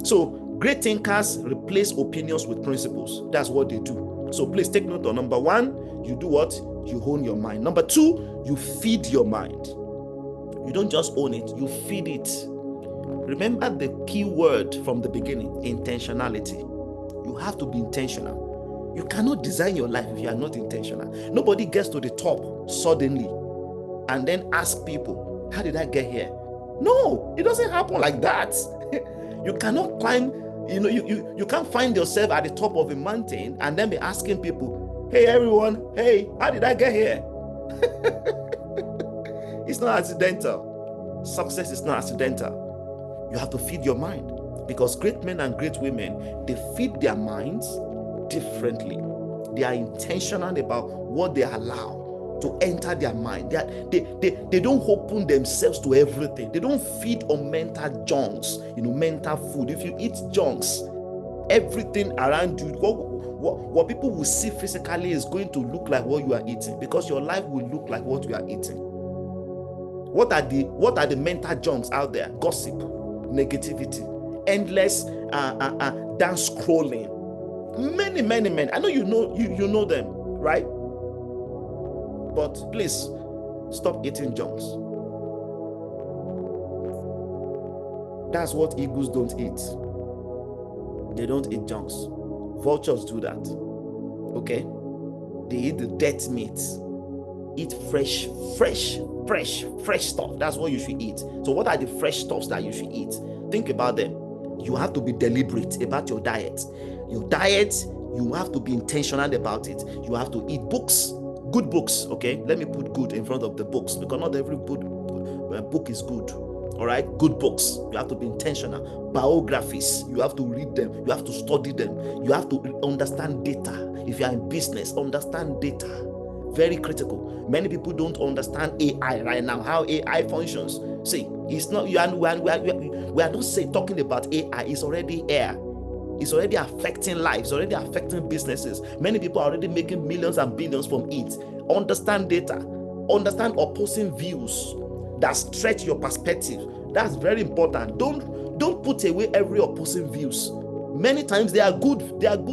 So great thinkers replace opinions with principles. That's what they do. So please take note on number 1, you do what? You hone your mind. Number 2, you feed your mind. You don't just own it, you feed it. Remember the key word from the beginning: intentionality. You have to be intentional. You cannot design your life if you are not intentional. Nobody gets to the top suddenly and then ask people, how did I get here? No, it doesn't happen like that. You cannot climb, you can't find yourself at the top of a mountain and then be asking people, hey everyone, hey, how did I get here? It's not accidental. Success is not accidental. You have to feed your mind, because great men and great women, they feed their minds differently. They are intentional about what they allow to enter their mind. They don't open themselves to everything. They don't feed on mental junks, mental food. If you eat junks, Everything around you, what people will see physically is going to look like what you are eating, because your life will look like what you are eating. What are the mental junks out there? Gossip, negativity, endless dance scrolling. Many. I know you know them, right? But please stop eating junks. That's what eagles don't eat. They don't eat junks. Vultures do that. Okay? They eat the dead meat. Eat fresh stuff. That's what you should eat. So what are the fresh stuffs that you should eat? Think about them. You have to be deliberate about your diet. Your diet, you have to be intentional about it. You have to eat books, good books, okay? Let me put good in front of the books, because not every good book is good. All right, good books. You have to be intentional. Biographies, you have to read them. You have to study them. You have to understand data. If you are in business, understand data. Very critical. Many people don't understand AI right now, how AI functions. See, it's not, we are not talking about AI. It's already here. It's already affecting lives, already affecting businesses. Many people are already making millions and billions from it. Understand data. Understand opposing views that stretch your perspective. That's very important. Don't put away every opposing views. Many times they are good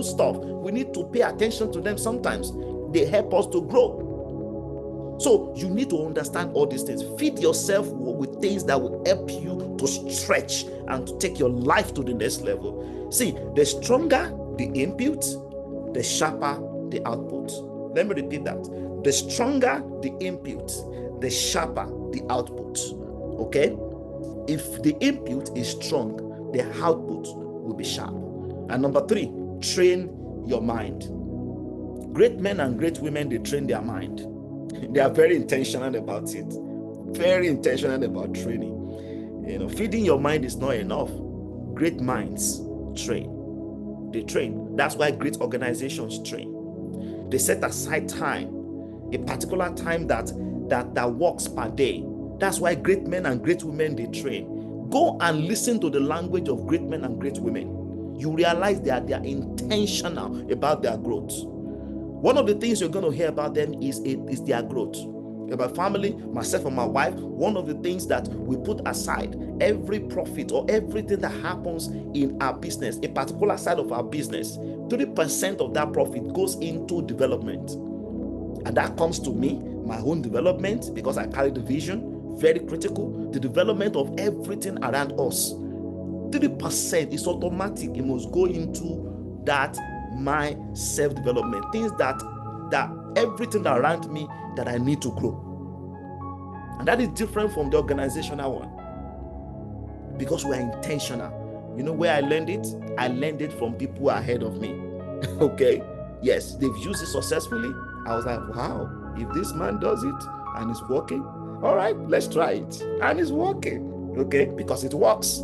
stuff. We need to pay attention to them. Sometimes they help us to grow. So you need to understand all these things. Feed yourself with things that will help you to stretch and to take your life to the next level. See, the stronger the input, the sharper the output. Let me repeat that. The stronger the input, the sharper the output. Okay? If the input is strong, the output will be sharp. And number 3, train your mind. Great men and great women, they train their mind. They are very intentional about it. Very intentional about training. Feeding your mind is not enough. Great minds train. They train. That's why great organizations train. They set aside time, a particular time that works per day. That's why great men and great women, they train. Go and listen to the language of great men and great women. You realize that they are intentional about their growth. One of the things you're going to hear about them is their growth. My family, myself and my wife, one of the things that we put aside, every profit or everything that happens in our business, a particular side of our business, 3% of that profit goes into development. And that comes to me, my own development, because I carry the vision, very critical, the development of everything around us. 3% is automatic. It must go into that, my self-development, things that everything around me that I need to grow. And that is different from the organizational one, because we are intentional. You know where I learned it? I learned it from people ahead of me. Okay, yes, they've used it successfully. I was like, wow, if this man does it and it's working, all right, let's try it. And it's working, okay, because it works.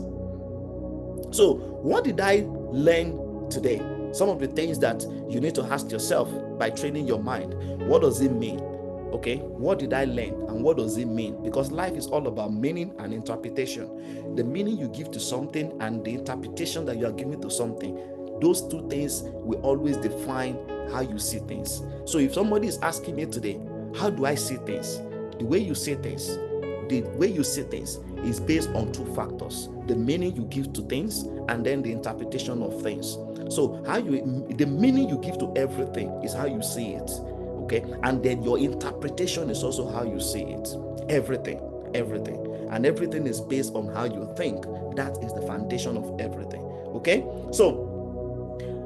So what did I learn today? Some of the things that you need to ask yourself by training your mind. What does it mean? Okay, what did I learn and what does it mean? Because life is all about meaning and interpretation. The meaning you give to something and the interpretation that you are giving to something, those two things will always define how you see things. So if somebody is asking me today, how do I see things? The way you see things is based on 2 factors: the meaning you give to things and then the interpretation of things. So the meaning you give to everything is how you see it, okay? And then your interpretation is also how you see it. Everything. And everything is based on how you think. That is the foundation of everything, okay? So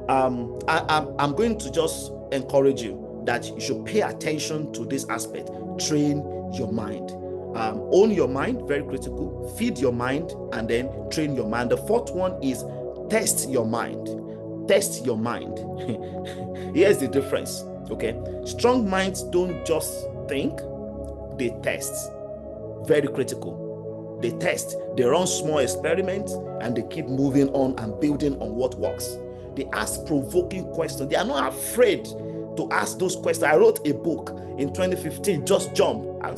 I'm going to just encourage you that you should pay attention to this aspect. Train your mind. Own your mind, very critical. Feed your mind and then train your mind. The 4th one is test your mind. Test your mind. Here's the difference, okay? Strong minds don't just think, they test. Very critical. They test. They run small experiments and they keep moving on and building on what works. They ask provoking questions. They are not afraid to ask those questions. I wrote a book in 2015, Just Jump. And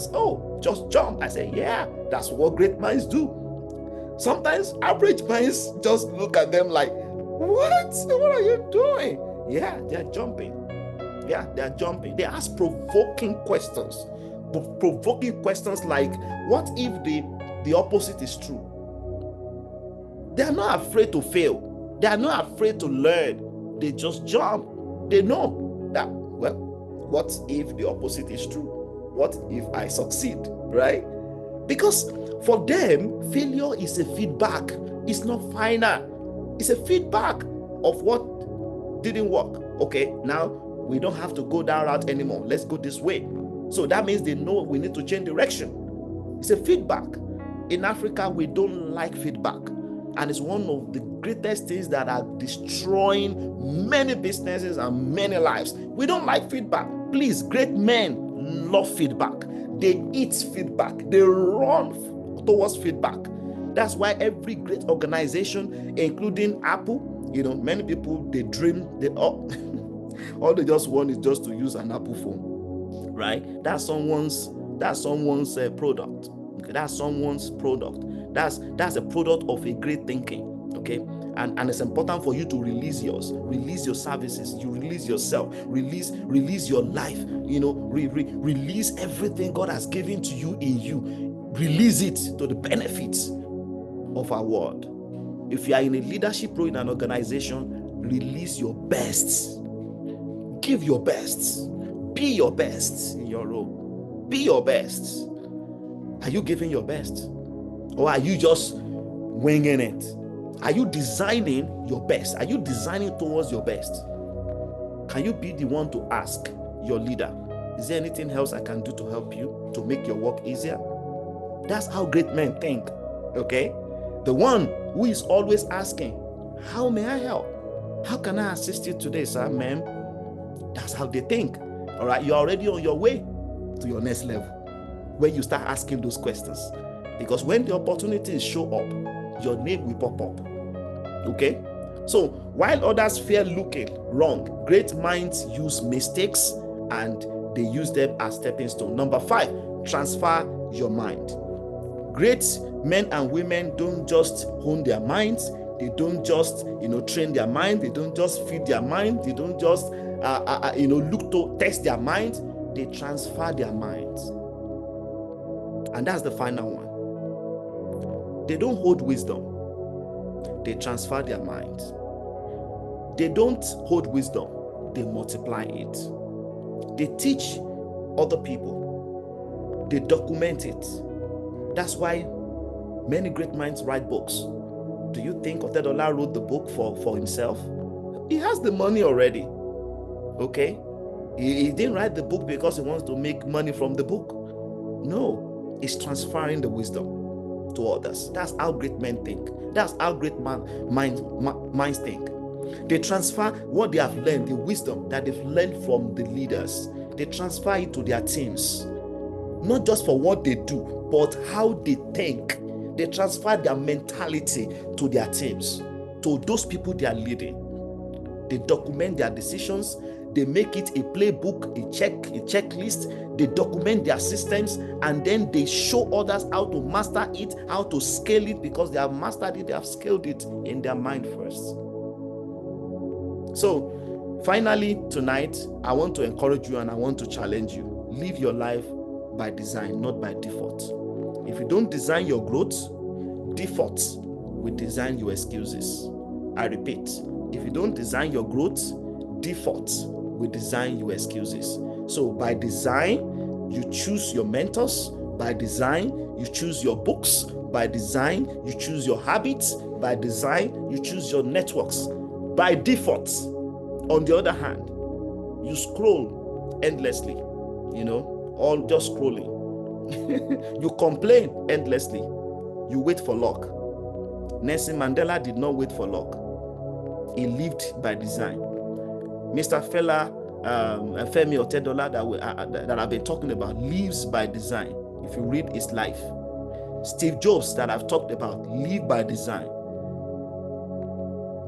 just jump. I said, yeah, that's what great minds do. Sometimes average minds just look at them like, What? What are you doing? Yeah, they're jumping. Yeah, they're jumping. They ask provoking questions. Provoking questions like, what if the opposite is true? They are not afraid to fail. They are not afraid to learn. They just jump. They know that, well, what if the opposite is true? What if I succeed, right? Because for them, failure is a feedback. It's not final. It's a feedback of what didn't work. Okay, now we don't have to go that route anymore. Let's go this way. So that means they know we need to change direction. It's a feedback. In Africa, we don't like feedback. And it's one of the greatest things that are destroying many businesses and many lives. We don't like feedback. Please, great men love feedback. They eat feedback. They run towards feedback. That's why every great organization, including Apple, many people, they dream, all they just want is just to use an Apple phone, right? That's someone's product. Okay, that's someone's product. That's a product of a great thinking. Okay, and it's important for you to release yours, release your services, you release yourself, release your life. Release everything God has given to you in you. Release it to the benefits of our world. If you are in a leadership role in an organization, release your best. Give your best. Be your best in your role. Be your best. Are you giving your best? Or are you just winging it? Are you designing your best? Are you designing towards your best? Can you be the one to ask your leader, is there anything else I can do to help you, to make your work easier? That's how great men think, okay? The one who is always asking, how may I help? How can I assist you today, sir, ma'am? That's how they think, all right? You're already on your way to your next level when you start asking those questions. Because when the opportunities show up, your name will pop up, okay? So while others fear looking wrong, great minds use mistakes and they use them as stepping stone. Number 5, transfer your mind. Great men and women don't just hone their minds. They don't just, train their mind. They don't just feed their mind. They don't just, look to test their mind. They transfer their minds. And that's the final one. They don't hold wisdom. They transfer their minds. They don't hold wisdom. They multiply it. They teach other people. They document it. That's why many great minds write books. Do you think Otedola wrote the book for himself? He has the money already. Okay? He didn't write the book because he wants to make money from the book. No, he's transferring the wisdom to others. That's how great men think. That's how great minds think. They transfer what they have learned, the wisdom that they've learned from the leaders. They transfer it to their teams. Not just for what they do, but how they think. They transfer their mentality to their teams, to those people they are leading. They document their decisions. They make it a playbook, a checklist. They document their systems, and then they show others how to master it, how to scale it, because they have mastered it, they have scaled it in their mind first. So finally, tonight, I want to encourage you and I want to challenge you. Live your life by design, not by default. If you don't design your growth, default will design your excuses. I repeat, if you don't design your growth, default will design your excuses. So by design, you choose your mentors. By design, you choose your books. By design, you choose your habits. By design, you choose your networks. By default, on the other hand, you scroll endlessly, all just scrolling. You complain endlessly. You wait for luck. Nelson Mandela did not wait for luck. He lived by design. Mr. Femi Otedola that I've been talking about lives by design. If you read his life. Steve Jobs that I've talked about live by design.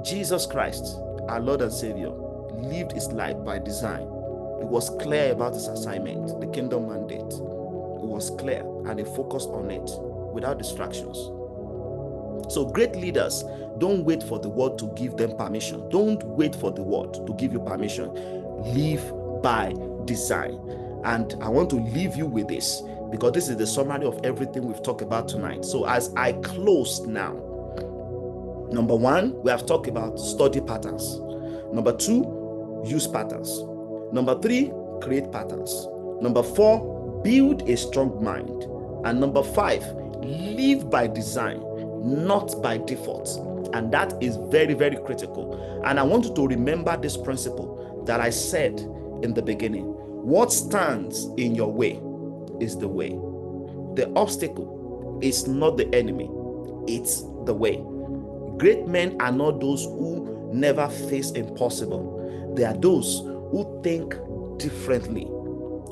Jesus Christ, our Lord and Savior, lived his life by design. He was clear about his assignment, the kingdom mandate. It was clear and he focused on it without distractions. So great leaders don't wait for the world to give them permission. Don't wait for the world to give you permission. Live by design. And I want to leave you with this, because this is the summary of everything we've talked about tonight. So as I close now, number one, we have talked about study patterns. Number two, use patterns. Number three, create patterns. Number four, build a strong mind. And number five, live by design, not by default. And that is very, very critical. And I want you to remember this principle that I said in the beginning. What stands in your way is the way. The obstacle is not the enemy, it's the way. Great men are not those who never face impossible. They are those who think differently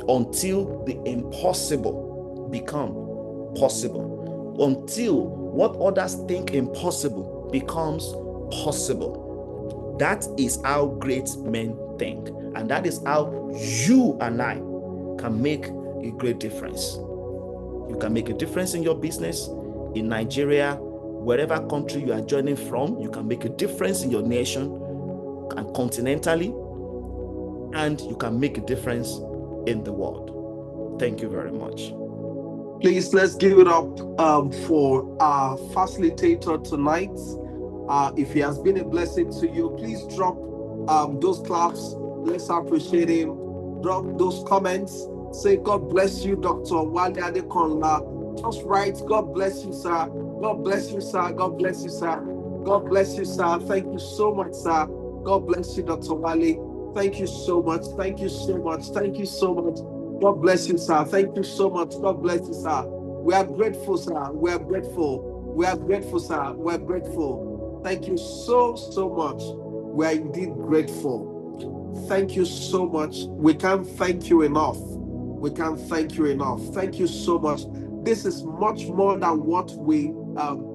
until the impossible become possible, until what others think impossible becomes possible. That is how great men think, and that is how you and I can make a great difference. You can make a difference in your business, in Nigeria, wherever country you are joining from. You can make a difference in your nation and continentally, and you can make a difference in the world. Thank you very much. Please, let's give it up for our facilitator tonight. If he has been a blessing to you, please drop those claps. Let's appreciate him. Drop those comments. Say, God bless you, Dr. Wale Adekanla. Just write, God bless you, sir. God bless you, sir. God bless you, sir. God bless you, sir. Thank you so much, sir. God bless you, Dr. Wale. Thank you so much. Thank you so much. Thank you so much. God bless you, sir. Thank you so much. God bless you, sir. We are grateful, sir. We are grateful. We are grateful, sir. We are grateful. Thank you so much. We are indeed grateful. Thank you so much. We can't thank you enough. We can't thank you enough. Thank you so much. This is much more than what we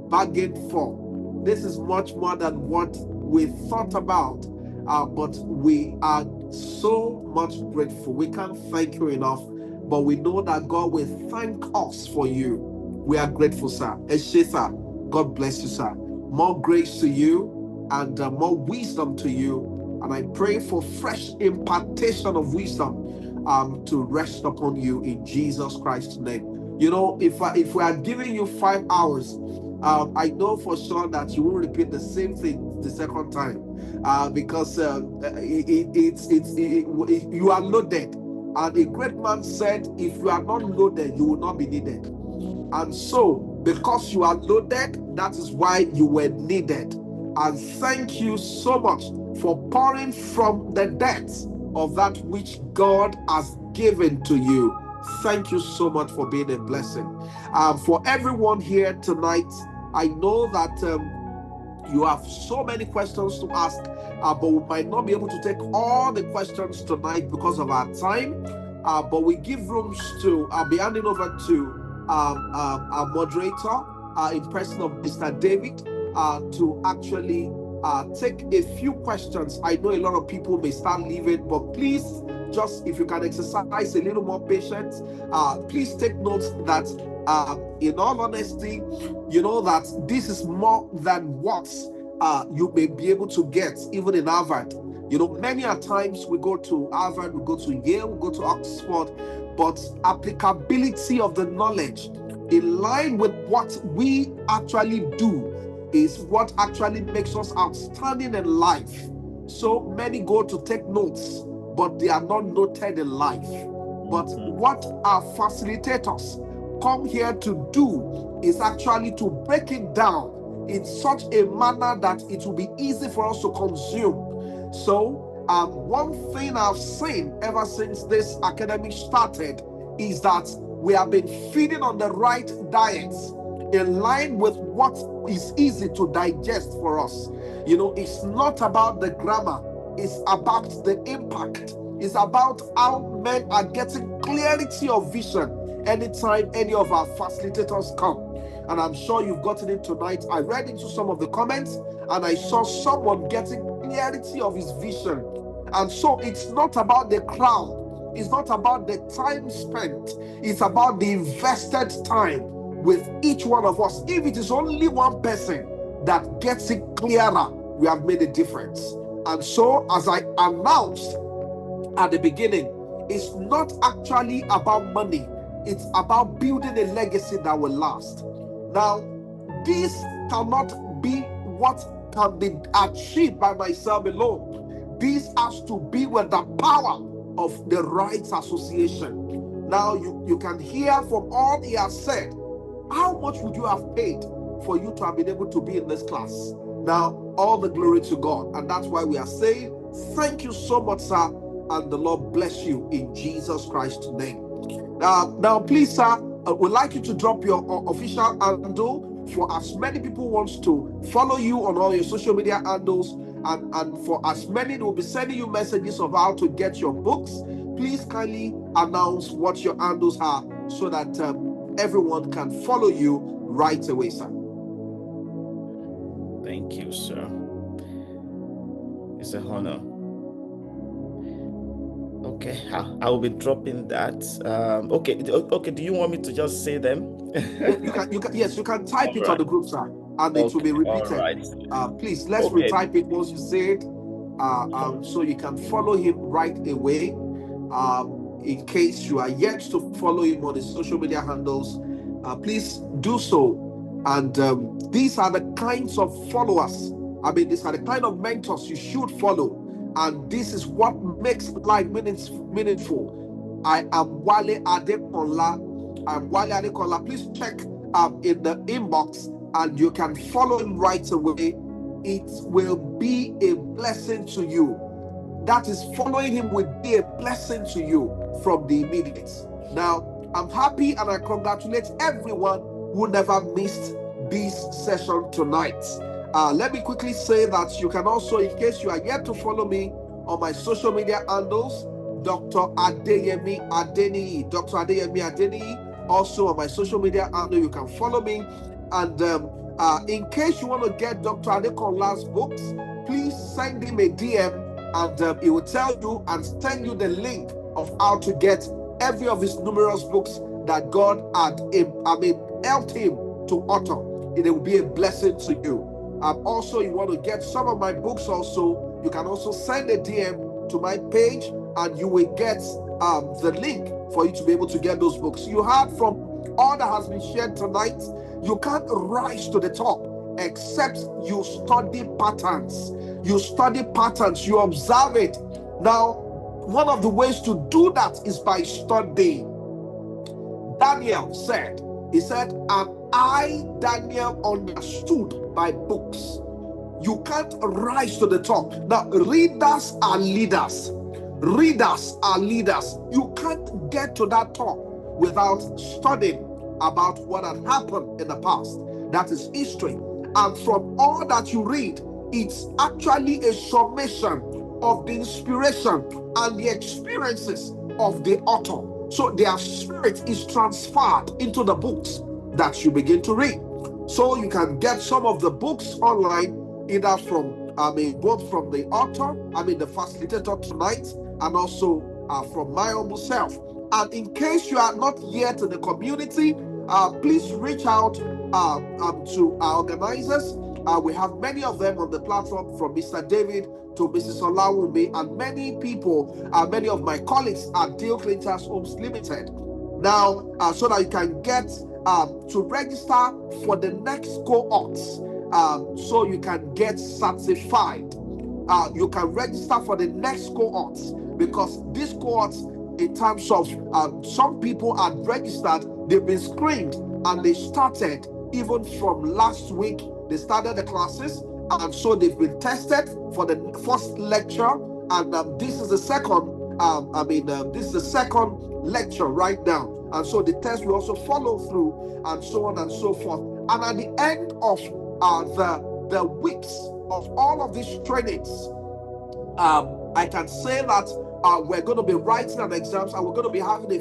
bargained for. This is much more than what we thought about. But we are so much grateful. We can't thank you enough, but we know that God will thank us for you. We are grateful, sir. Eshe, sir. God bless you, sir. More grace to you and more wisdom to you. And I pray for fresh impartation of wisdom to rest upon you in Jesus Christ's name. You know, if we are giving you 5 hours, I know for sure that you will repeat the same thing the second time. Because you are loaded. And a great man said, if you are not loaded, you will not be needed. And so, because you are loaded, that is why you were needed. And thank you so much for pouring from the depths of that which God has given to you. Thank you so much for being a blessing. For everyone here tonight, I know that you have so many questions to ask, but we might not be able to take all the questions tonight because of our time. But we give rooms to, I'll be handing over to our moderator in person of Mr. David to actually take a few questions. I know a lot of people may start leaving, but please, just if you can exercise a little more patience, please take notes that in all honesty, you know that this is more than what you may be able to get even in Harvard. You know, many a times we go to Harvard, we go to Yale, we go to Oxford, but applicability of the knowledge in line with what we actually do is what actually makes us outstanding in life. So many go to take notes, but they are not noted in life. But what our facilitators come here to do is actually to break it down in such a manner that it will be easy for us to consume. So one thing I've seen ever since this academic started is that we have been feeding on the right diets in line with what is easy to digest for us. You know, it's not about the grammar, it's about the impact. It's about how men are getting clarity of vision anytime any of our facilitators come. And I'm sure you've gotten it tonight. I read into some of the comments and I saw someone getting clarity of his vision. And so it's not about the crowd. It's not about the time spent. It's about the invested time with each one of us. If it is only one person that gets it clearer, we have made a difference. And so, as I announced at the beginning, it's not actually about money, it's about building a legacy that will last. Now, this cannot be what can be achieved by myself alone. This has to be with the power of the Rights Association. Now, you can hear from all he has said. How much would you have paid for you to have been able to be in this class? Now, all the glory to God. And that's why we are saying, thank you so much, sir, and the Lord bless you in Jesus Christ's name. Now, please, sir, we'd like you to drop your official handle for as many people wants to follow you on all your social media handles, and for as many that will be sending you messages of how to get your books. Please kindly announce what your handles are so that everyone can follow you right away, sir. Thank you, sir. It's an honor. Okay, I will be dropping that. Okay. Do you want me to just say them? Yes, you can type it on the group, sir, and it will be repeated. All right. Please, let's retype it once you say it, so you can follow him right away. In case you are yet to follow him on his social media handles, please do so. And these are the kinds of followers. These are the kind of mentors you should follow. And this is what makes life meaningful. I am Wale Adekanla. I'm Wale Adekanla. Please check in the inbox and you can follow him right away. It will be a blessing to you. That is, following him will be a blessing to you from the immediate. Now, I'm happy and I congratulate everyone who never missed this session tonight. Let me quickly say that you can also, in case you are yet to follow me on my social media handles, Dr. Adeyemi Adeniyi, Dr. Adeyemi Adeniyi, also on my social media handle, you can follow me. And in case you want to get Dr. Adekanla's books, please send him a DM and he will tell you and send you the link of how to get every of his numerous books that God had helped him to author. It will be a blessing to you. Also, you want to get some of my books also, you can also send a DM to my page and you will get the link for you to be able to get those books. You heard from all that has been shared tonight. You can't rise to the top except you study patterns. You study patterns, you observe it. Now, one of the ways to do that is by studying. Daniel said, he said, and I, Daniel, understood by books. You can't rise to the top. Now, readers are leaders. Readers are leaders. You can't get to that top without studying about what had happened in the past. That is history. And from all that you read, it's actually a summation of the inspiration and the experiences of the author. So their spirit is transferred into the books that you begin to read. So you can get some of the books online, either from, both from the author, the facilitator tonight, and also from my humble self. And in case you are not yet in the community, please reach out to our organizers. We have many of them on the platform, from Mr. David to Mrs. Olawumi, and many people, many of my colleagues at Deal Clinters Homes Limited. Now, so that you can get to register for the next cohorts, so you can get certified. You can register for the next cohorts, because these cohorts, in terms of some people are registered, they've been screened, and they started even from last week. They started the classes, and so they've been tested for the first lecture, and this is the second. This is the second lecture right now, and so the test will also follow through, and so on and so forth. And at the end of the weeks of all of these trainings, I can say that we're going to be writing an exams, and we're going to be having a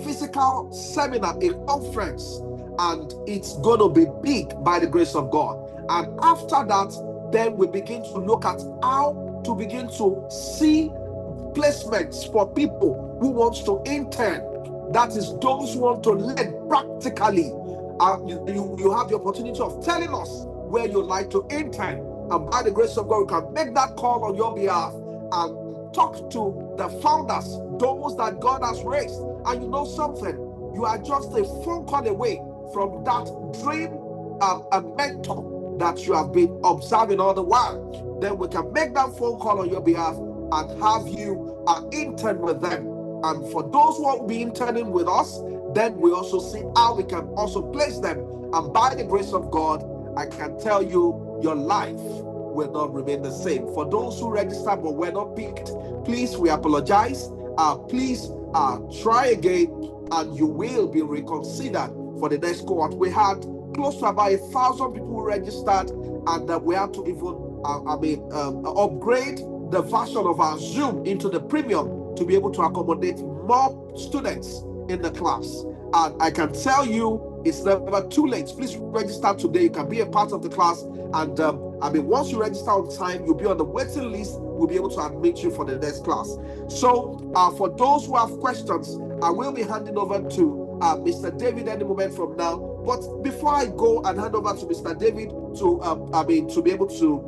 physical seminar, a conference, and it's going to be big by the grace of God. And after that, then we begin to look at how to begin to see placements for people who wants to intern. That is, those who want to learn practically You have the opportunity of telling us where you'd like to intern, and by the grace of God, we can make that call on your behalf and talk to the founders, those that God has raised. And you know something, you are just a phone call away from that dream a mentor that you have been observing all the while. Then we can make that phone call on your behalf and have you intern with them. And for those who will be interning with us, then we also see how we can also place them. And by the grace of God, I can tell you, your life will not remain the same. For those who registered but were not picked, please, we apologize. Please try again, and you will be reconsidered for the next cohort. We had close to about 1,000 people who registered, and we had to even upgrade the version of our Zoom into the premium to be able to accommodate more students in the class. And I can tell you, it's never too late. Please register today. You can be a part of the class. And once you register on time, you'll be on the waiting list. We'll be able to admit you for the next class. So for those who have questions, I will be handing over to Mr. David any moment from now. But before I go and hand over to Mr. David to be able to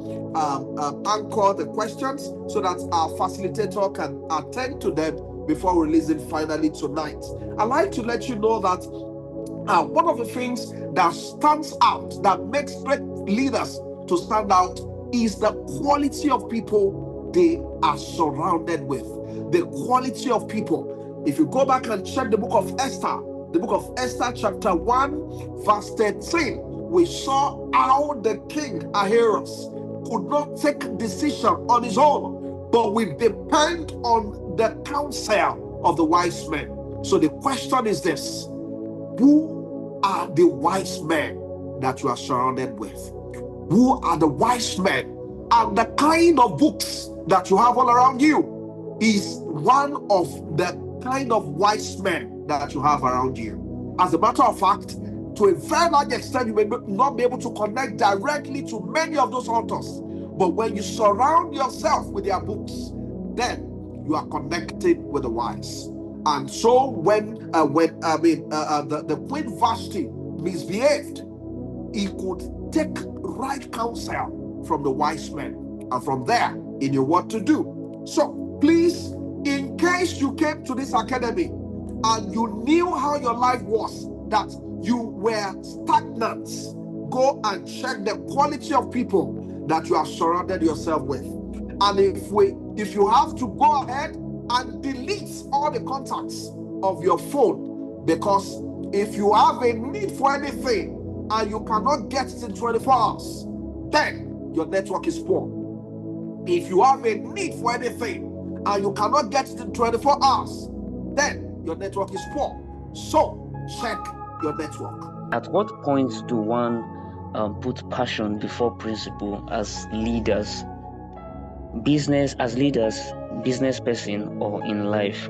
anchor the questions so that our facilitator can attend to them before releasing finally tonight, I'd like to let you know that one of the things that stands out, that makes great leaders to stand out, is the quality of people they are surrounded with. The quality of people. If you go back and check the book of Esther chapter 1 verse 13, we saw how the king Ahasuerus could not take a decision on his own, but we depend on the counsel of the wise men. So the question is this: who are the wise men that you are surrounded with? Who are the wise men? And the kind of books that you have all around you is one of the kind of wise men that you have around you. As a matter of fact, to a very large extent, you may not be able to connect directly to many of those authors. But when you surround yourself with their books, then you are connected with the wise. And so when the Queen Vashti misbehaved, he could take right counsel from the wise men, and from there he knew what to do. So please, in case you came to this academy and you knew how your life was, that you were stagnant, go and check the quality of people that you have surrounded yourself with. And if you have to go ahead and delete all the contacts of your phone, because if you have a need for anything and you cannot get it in 24 hours, then your network is poor. If you have a need for anything and you cannot get it in 24 hours, then your network is poor. So check your network. At what point do one put passion before principle as leaders? As leaders, business person, or in life?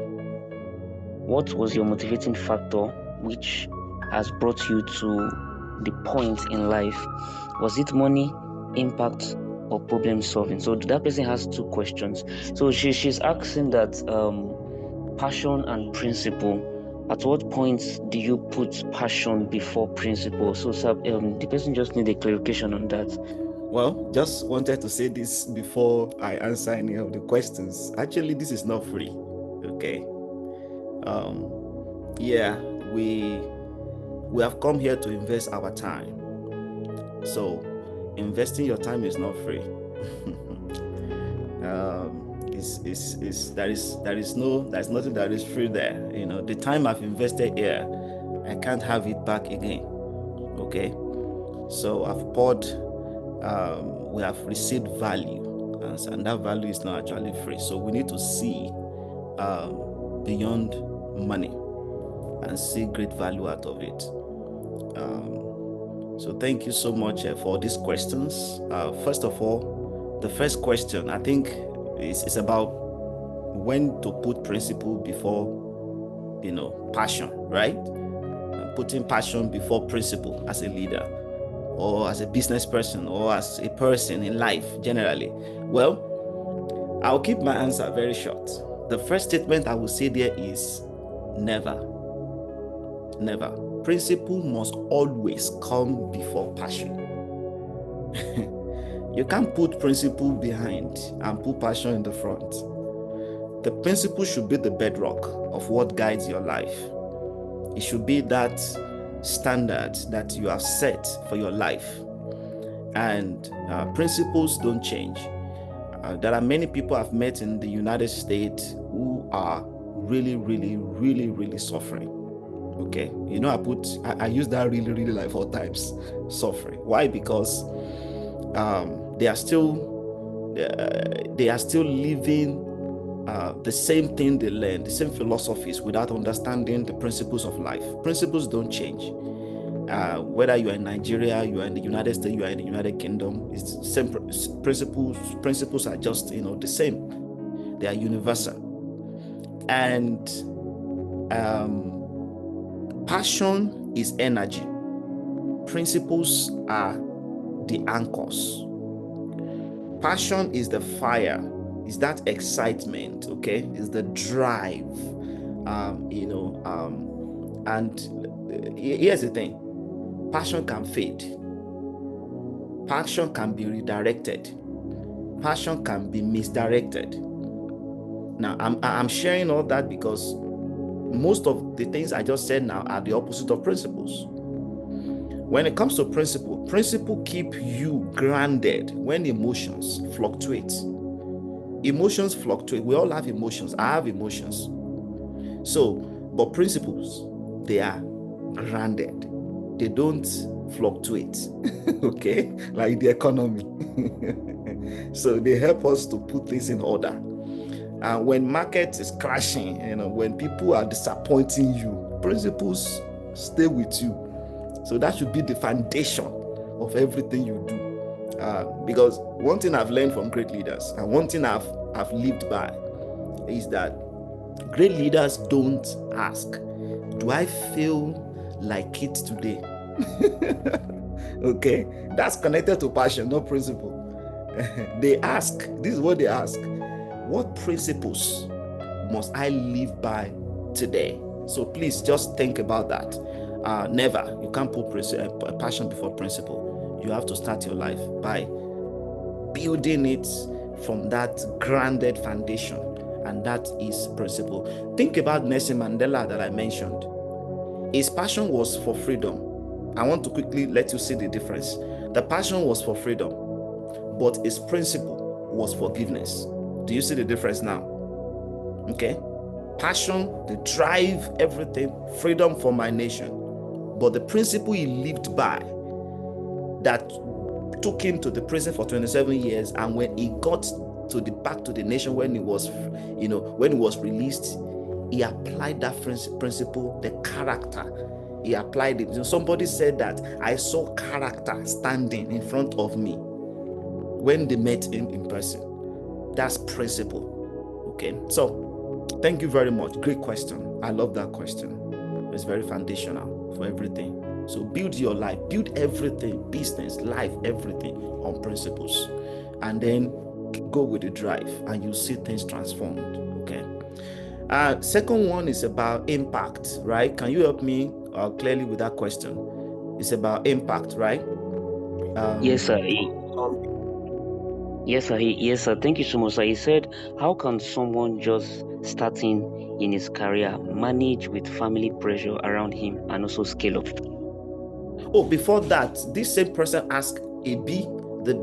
What was your motivating factor which has brought you to the point in life? Was it money, impact, or problem solving? So that person has two questions. So she's asking that passion and principle. At what point do you put passion before principle? So the person just needs a clarification on that. Well, just wanted to say this before I answer any of the questions. Actually, this is not free. Okay. We have come here to invest our time. So investing your time is not free. There's nothing that is free there. You know, the time I've invested here, I can't have it back again. Okay. So I've poured, we have received value, and that value is not actually free. So we need to see beyond money and see great value out of it. So thank you so much for these questions. First of all, the first question, I think, is about when to put principle before, passion, right? Putting passion before principle as a leader, or as a business person, or as a person in life generally. Well, I'll keep my answer very short. The first statement I will say there is never. Never. Principle must always come before passion. You can't put principle behind and put passion in the front. The principle should be the bedrock of what guides your life. It should be that standard that you have set for your life. And principles don't change. There are many people I've met in the United States who are really suffering. Okay, you know, I use that really like 4 times, suffering. Why? Because they are still living the same thing they learned, the same philosophies, without understanding the principles of life. Principles don't change. Whether you are in Nigeria, you are in the United States, you are in the United Kingdom, it's the same principles. Principles are just, the same. They are universal. And passion is energy. Principles are the anchors. Passion is the fire, is that excitement, okay? Is the drive, and here's the thing. Passion can fade. Passion can be redirected. Passion can be misdirected. Now, I'm sharing all that because most of the things I just said now are the opposite of principles. When it comes to principle keep you grounded when emotions fluctuate. Emotions fluctuate. We all have emotions. I have emotions. But principles, they are grounded. They don't fluctuate, okay? Like the economy. So they help us to put things in order. And when market is crashing, when people are disappointing you, principles stay with you. So that should be the foundation of everything you do. Because one thing I've learned from great leaders, and one thing I've lived by, is that great leaders don't ask, do I feel like it today? Okay, that's connected to passion, not principle. They ask, this is what they ask: what principles must I live by today? So please just think about that. Never, you can't put passion before principle. You have to start your life by building it from that grounded foundation, and that is principle. Think about Nelson Mandela that I mentioned. His passion was for freedom. I want to quickly let you see the difference. The passion was for freedom, but his principle was forgiveness. Do you see the difference now? Okay. Passion, the drive, everything, freedom for my nation. But the principle he lived by that took him to the prison for 27 years, and when he got back to the nation, when he was released, he applied that principle, the character. He applied it. Somebody said that I saw character standing in front of me when they met him in person. That's principle. Okay. So thank you very much. Great question. I love that question. It's very foundational for everything. So build your life, build everything, business, life, everything on principles, and then go with the drive, and you'll see things transformed. Okay. Second one is about impact, right? Can you help me clearly with that question? It's about impact, right? Yes, sir. Yes, sir. Thank you so much, sir. He said, how can someone just starting in his career manage with family pressure around him and also scale up? Oh, before that, this same person asked the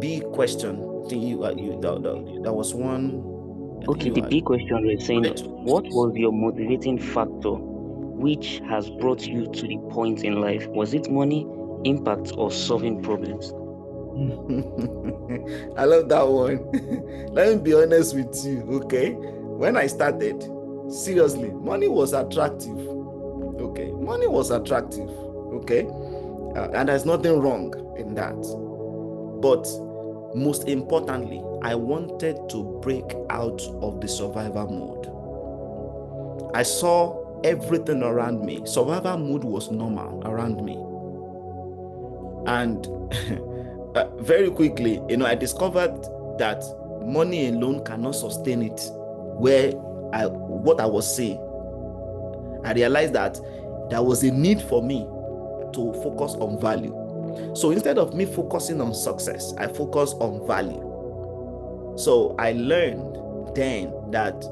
B question. That was one. Okay, the B question was saying, what was your motivating factor which has brought you to the point in life? Was it money, impact, or solving problems? I love that one. Let me be honest with you, okay? When I started, seriously, money was attractive. Okay, money was attractive. Okay, and there's nothing wrong in that. But most importantly, I wanted to break out of the survival mode. I saw everything around me. Survival mode was normal around me. And very quickly, I discovered that money alone cannot sustain it. What I was saying, I realized that there was a need for me to focus on value. So instead of me focusing on success, I focus on value. So I learned then that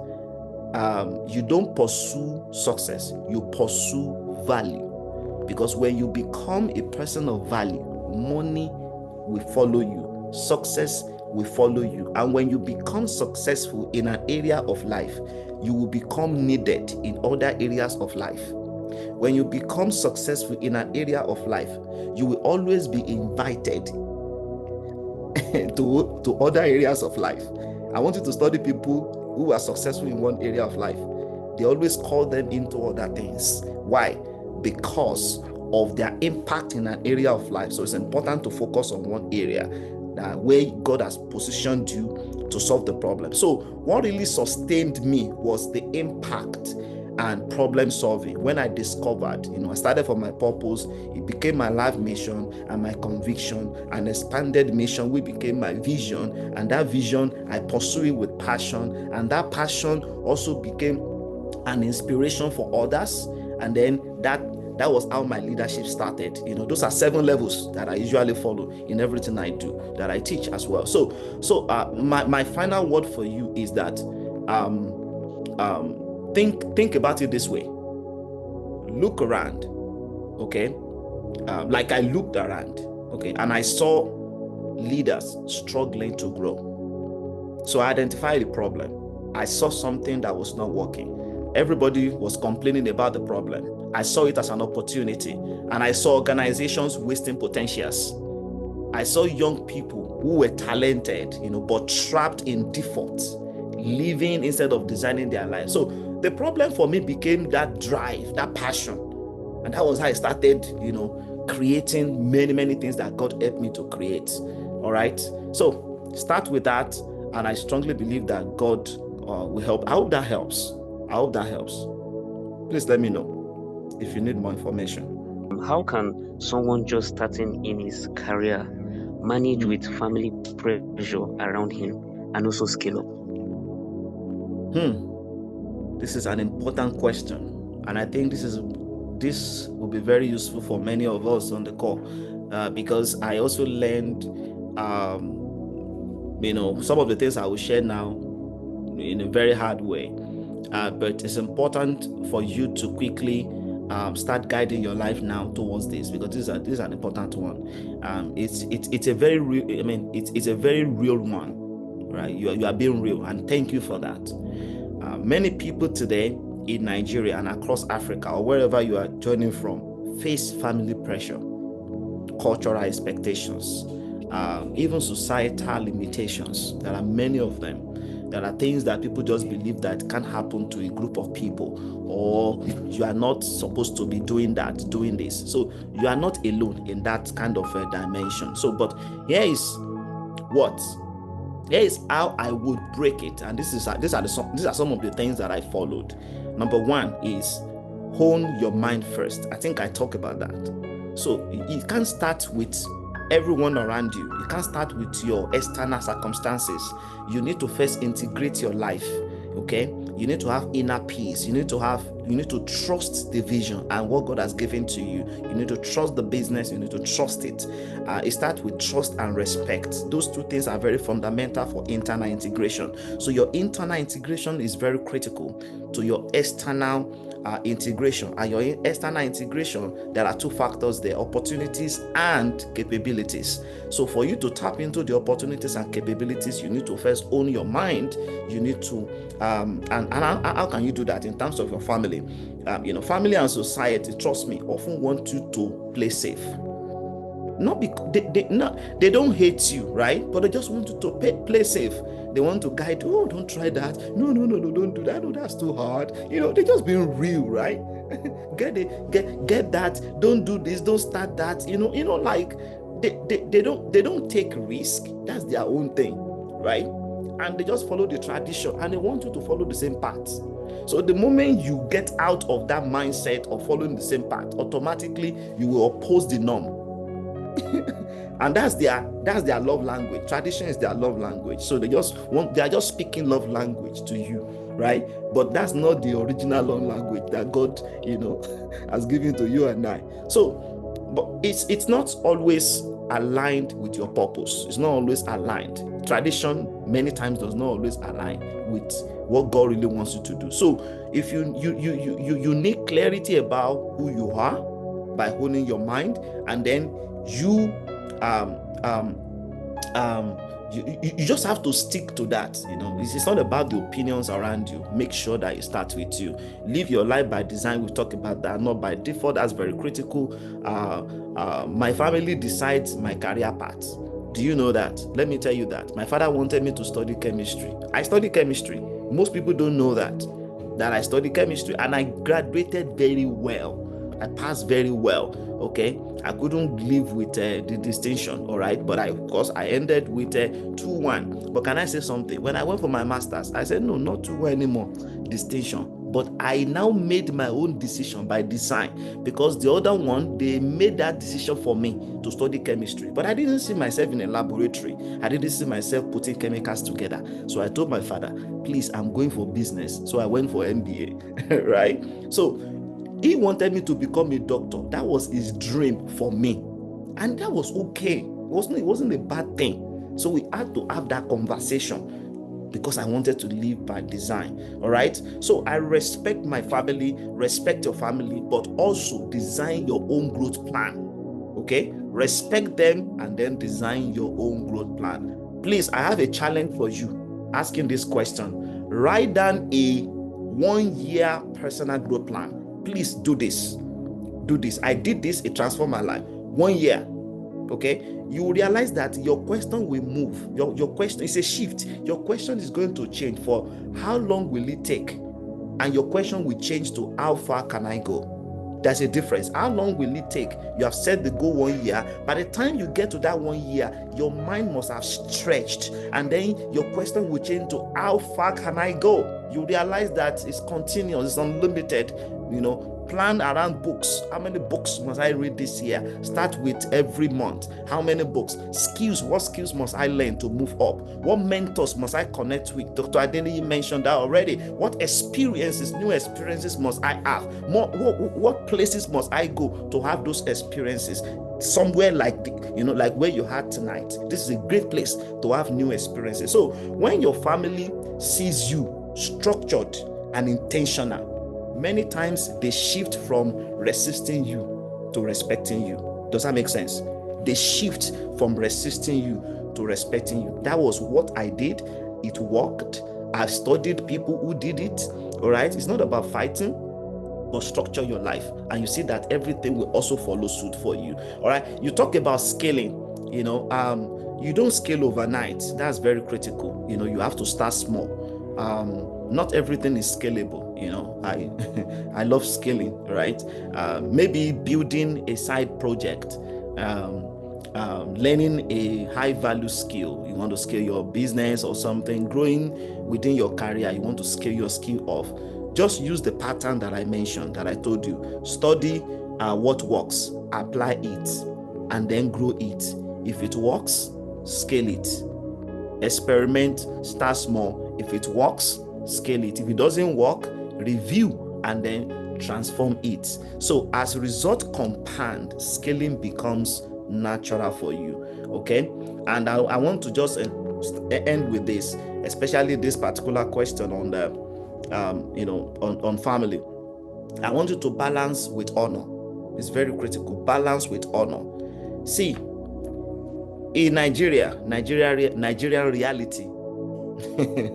you don't pursue success, you pursue value. Because when you become a person of value, money will follow you, success will follow you. And when you become successful in an area of life, you will become needed in other areas of life. When you become successful in an area of life, you will always be invited to other areas of life. I want you to study people who are successful in one area of life. They always call them into other things. Why? Because of their impact in an area of life. So it's important to focus on one area where God has positioned you to solve the problem. So what really sustained me was the impact and problem solving. When I discovered, I started for my purpose, it became my life mission and my conviction, an expanded mission, which became my vision, and that vision I pursue it with passion, and that passion also became an inspiration for others. And then that was how my leadership started. Those are 7 levels that I usually follow in everything I do, that I teach as well. So my final word for you is that think about it this way. Look around, okay? Like I looked around, okay, and I saw leaders struggling to grow. So I identified the problem. I saw something that was not working. Everybody was complaining about the problem. I saw it as an opportunity, and I saw organizations wasting potentials. I saw young people who were talented, but trapped in defaults, living instead of designing their life. So the problem for me became that drive, that passion. And that was how I started, creating many things that God helped me to create. All right. So start with that. And I strongly believe that God will help. I hope that helps. Please let me know if you need more information. How can someone just starting in his career manage with family pressure around him and also scale up? This is an important question, and I think this will be very useful for many of us on the call, because I also learned, some of the things I will share now in a very hard way, but it's important for you to quickly start guiding your life now towards this, because this is an important one. It's a very real. It's a very real one, right? You are being real, and thank you for that. Many people today in Nigeria and across Africa or wherever you are joining from face family pressure, cultural expectations, even societal limitations. There are many of them. There are things that people just believe that can't happen to a group of people, or you are not supposed to be doing this. So you are not alone in that kind of a dimension. So, but here is how I would break it, and these are some of the things that I followed. Number 1 is hone your mind first. I think I talk about that. So you can't start with everyone around you. You can't start with your external circumstances. You need to first integrate your life. Okay, you need to have inner peace. You need to trust the vision and what God has given to you. You need to trust the business. You need to trust it. It starts with trust and respect. Those 2 things are very fundamental for internal integration. So your internal integration is very critical to your external integration. And your external integration, there are 2 factors there: opportunities and capabilities. So for you to tap into the opportunities and capabilities, you need to first own your mind. You need to and how can you do that? In terms of your family, family and society, trust me, often want you to play safe. Not because they don't hate you, right? But they just want you to play safe. They want to guide you. Oh, don't try that. No, don't do that. No, that's too hard. They're just being real, right? Get that. Don't do this. Don't start that. Like they don't take risk. That's their own thing, right? And they just follow the tradition, and they want you to follow the same path. So the moment you get out of that mindset of following the same path, automatically you will oppose the norm. And that's their love language. Tradition is their love language. So they are just speaking love language to you, right? But that's not the original love language that God, has given to you and I. So but it's not always aligned with your purpose. It's not always aligned. Tradition many times does not always align with what God really wants you to do. So if you need clarity about who you are by honing your mind, and then you you just have to stick to that. It's not about the opinions around you. Make sure that it starts with you. Live your life by design. We'll talk about that, not by default. That's very critical. My family decides my career path. Do you know that? Let me tell you that my father wanted me to study chemistry. I studied chemistry. Most people don't know that I studied chemistry, and I graduated very well. I passed very well. Okay, I couldn't live with the distinction, all right, but of course I ended with 2-1. But can I say something? When I went for my master's, I said no, not 2-1 anymore, distinction. But I now made my own decision by design, because the other one, they made that decision for me to study chemistry. But I didn't see myself in a laboratory. I didn't see myself putting chemicals together. So I told my father, please, I'm going for business. So I went for MBA, right? So he wanted me to become a doctor. That was his dream for me. And that was okay. It wasn't a bad thing. So we had to have that conversation, because I wanted to live by design. All right. So I respect my family, respect your family, but also design your own growth plan. Okay. Respect them and then design your own growth plan. Please, I have a challenge for you asking this question. Write down a 1-year personal growth plan. Please do this. Do this. I did this. It transformed my life. 1 year. Okay. You will realize that your question will move. Your question is a shift. Your question is going to change for how long will it take? And your question will change to how far can I go? There's a difference. How long will it take? You have set the goal 1 year. By the time you get to that 1 year, your mind must have stretched. And then your question will change to how far can I go? You realize that it's continuous, it's unlimited. Plan around books. How many books must I read this year? Start with every month. How many books? Skills. What skills must I learn to move up? What mentors must I connect with? Dr. Adeniyi mentioned that already. What experiences, new experiences must I have? What places must I go to have those experiences? Somewhere like like where you had tonight. This is a great place to have new experiences. So when your family sees you structured and intentional, many times they shift from resisting you to respecting you. Does that make sense? They shift from resisting you to respecting you. That was what I did. It worked. I've studied people who did it. All right. It's not about fighting, but structure your life. And you see that everything will also follow suit for you. All right. You talk about scaling, you don't scale overnight. That's very critical. You have to start small. Not everything is scalable. I love scaling, right? Maybe building a side project, learning a high value skill. You want to scale your business or something, growing within your career. You want to scale your skill off. Just use the pattern that I mentioned, that I told you. Study what works, apply it, and then grow it. If it works, scale it. Experiment, start small. If it works, scale it. If it doesn't work, review and then transform it. So as a result compound, scaling becomes natural for you. Okay. And I want to just end with this, especially this particular question on the on family. I want you to balance with honor. It's very critical. Balance with honor. See, in Nigerian reality,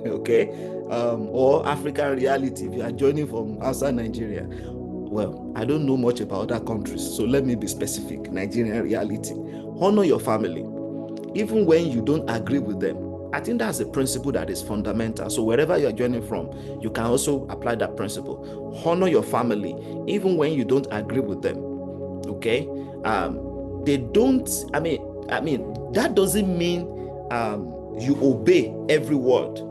okay, or African reality, if you are joining from outside Nigeria, well, I don't know much about other countries, so let me be specific. Nigerian reality. Honor your family, even when you don't agree with them. I think that's a principle that is fundamental. So wherever you're joining from, you can also apply that principle. Honor your family, even when you don't agree with them. Okay? They don't, I mean, that doesn't mean you obey every word.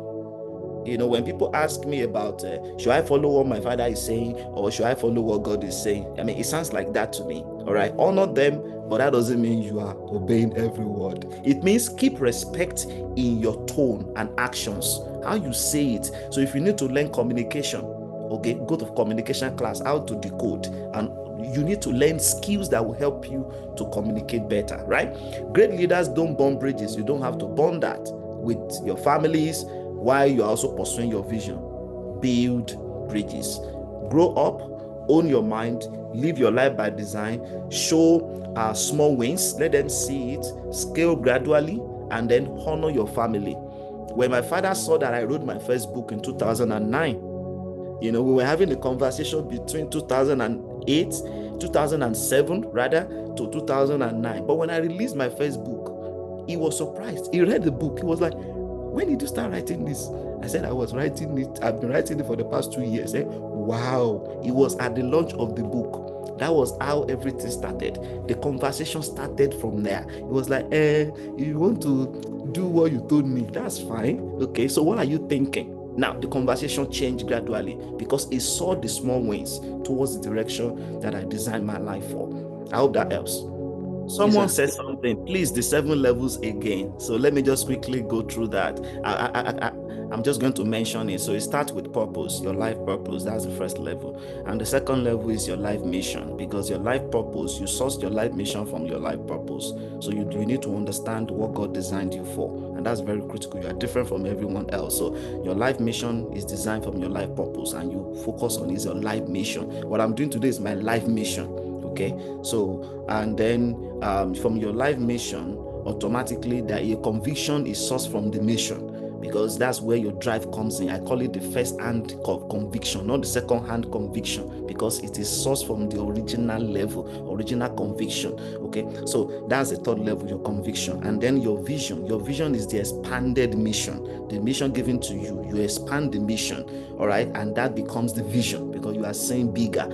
When people ask me about, should I follow what my father is saying, or should I follow what God is saying? It sounds like that to me. All right, honor them, but that doesn't mean you are obeying every word. It means keep respect in your tone and actions, how you say it. So if you need to learn communication, okay, go to communication class, how to decode and you need to learn skills that will help you to communicate better, right? Great leaders don't burn bridges. You don't have to burn that with your families while you're also pursuing your vision. Build bridges. Grow up, own your mind, live your life by design, show small wins, let them see it, scale gradually, and then honor your family. When my father saw that I wrote my first book in 2009, we were having a conversation between 2008, 2007 rather, to 2009. But when I released my first book, he was surprised. He read the book. He was like, when did you start writing this? I said, I was writing it. I've been writing it for the past 2 years. Wow. It was at the launch of the book. That was how everything started. The conversation started from there. It was like, you want to do what you told me? That's fine. Okay, so what are you thinking? Now, the conversation changed gradually because it saw the small wins towards the direction that I designed my life for. I hope that helps. Someone said something, please, the 7 levels again. So let me just quickly go through that. I'm just going to mention it. So it starts with purpose, your life purpose. That's the first level. And the second level is your life mission, because your life purpose, you source your life mission from your life purpose. So you need to understand what God designed you for. And that's very critical. You are different from everyone else. So your life mission is designed from your life purpose, and you focus on is your life mission. What I'm doing today is my life mission. Okay, so and then from your life mission, automatically that your conviction is sourced from the mission, because that's where your drive comes in. I call it the first-hand conviction, not the second-hand conviction, because it is sourced from the original level, original conviction. Okay, so that's the third level, your conviction. And then your vision. Your vision is the expanded mission, the mission given to you. You expand the mission, all right, and that becomes the vision, because you are saying bigger.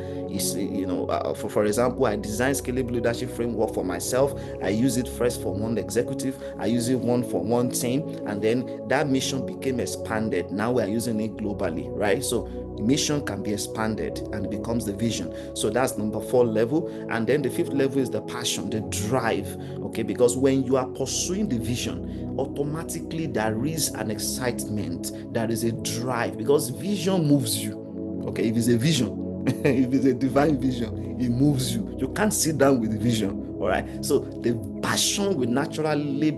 For example, I designed scalable leadership framework for myself. I use it first for one executive, I use it for one team, and then that mission became expanded. Now we are using it globally, right? So mission can be expanded and it becomes the vision. So that's number 4 level. And then the 5th level is the passion, the drive. Okay, because when you are pursuing the vision, automatically there is an excitement, there is a drive, because vision moves you. Okay, if it's a vision, if it's a divine vision, it moves you. You can't sit down with the vision. All right, so the passion will naturally,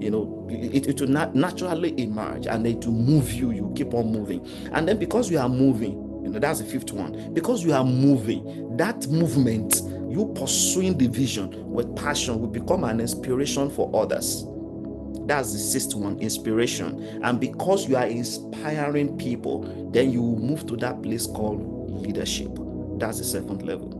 it will naturally emerge, and it will move you. You keep on moving, and then because you are moving, that's the 5th one. Because you are moving, that movement, you pursuing the vision with passion, will become an inspiration for others. That's the 6th one, inspiration. And because you are inspiring people, then you will move to that place called leadership. That's the 7th level.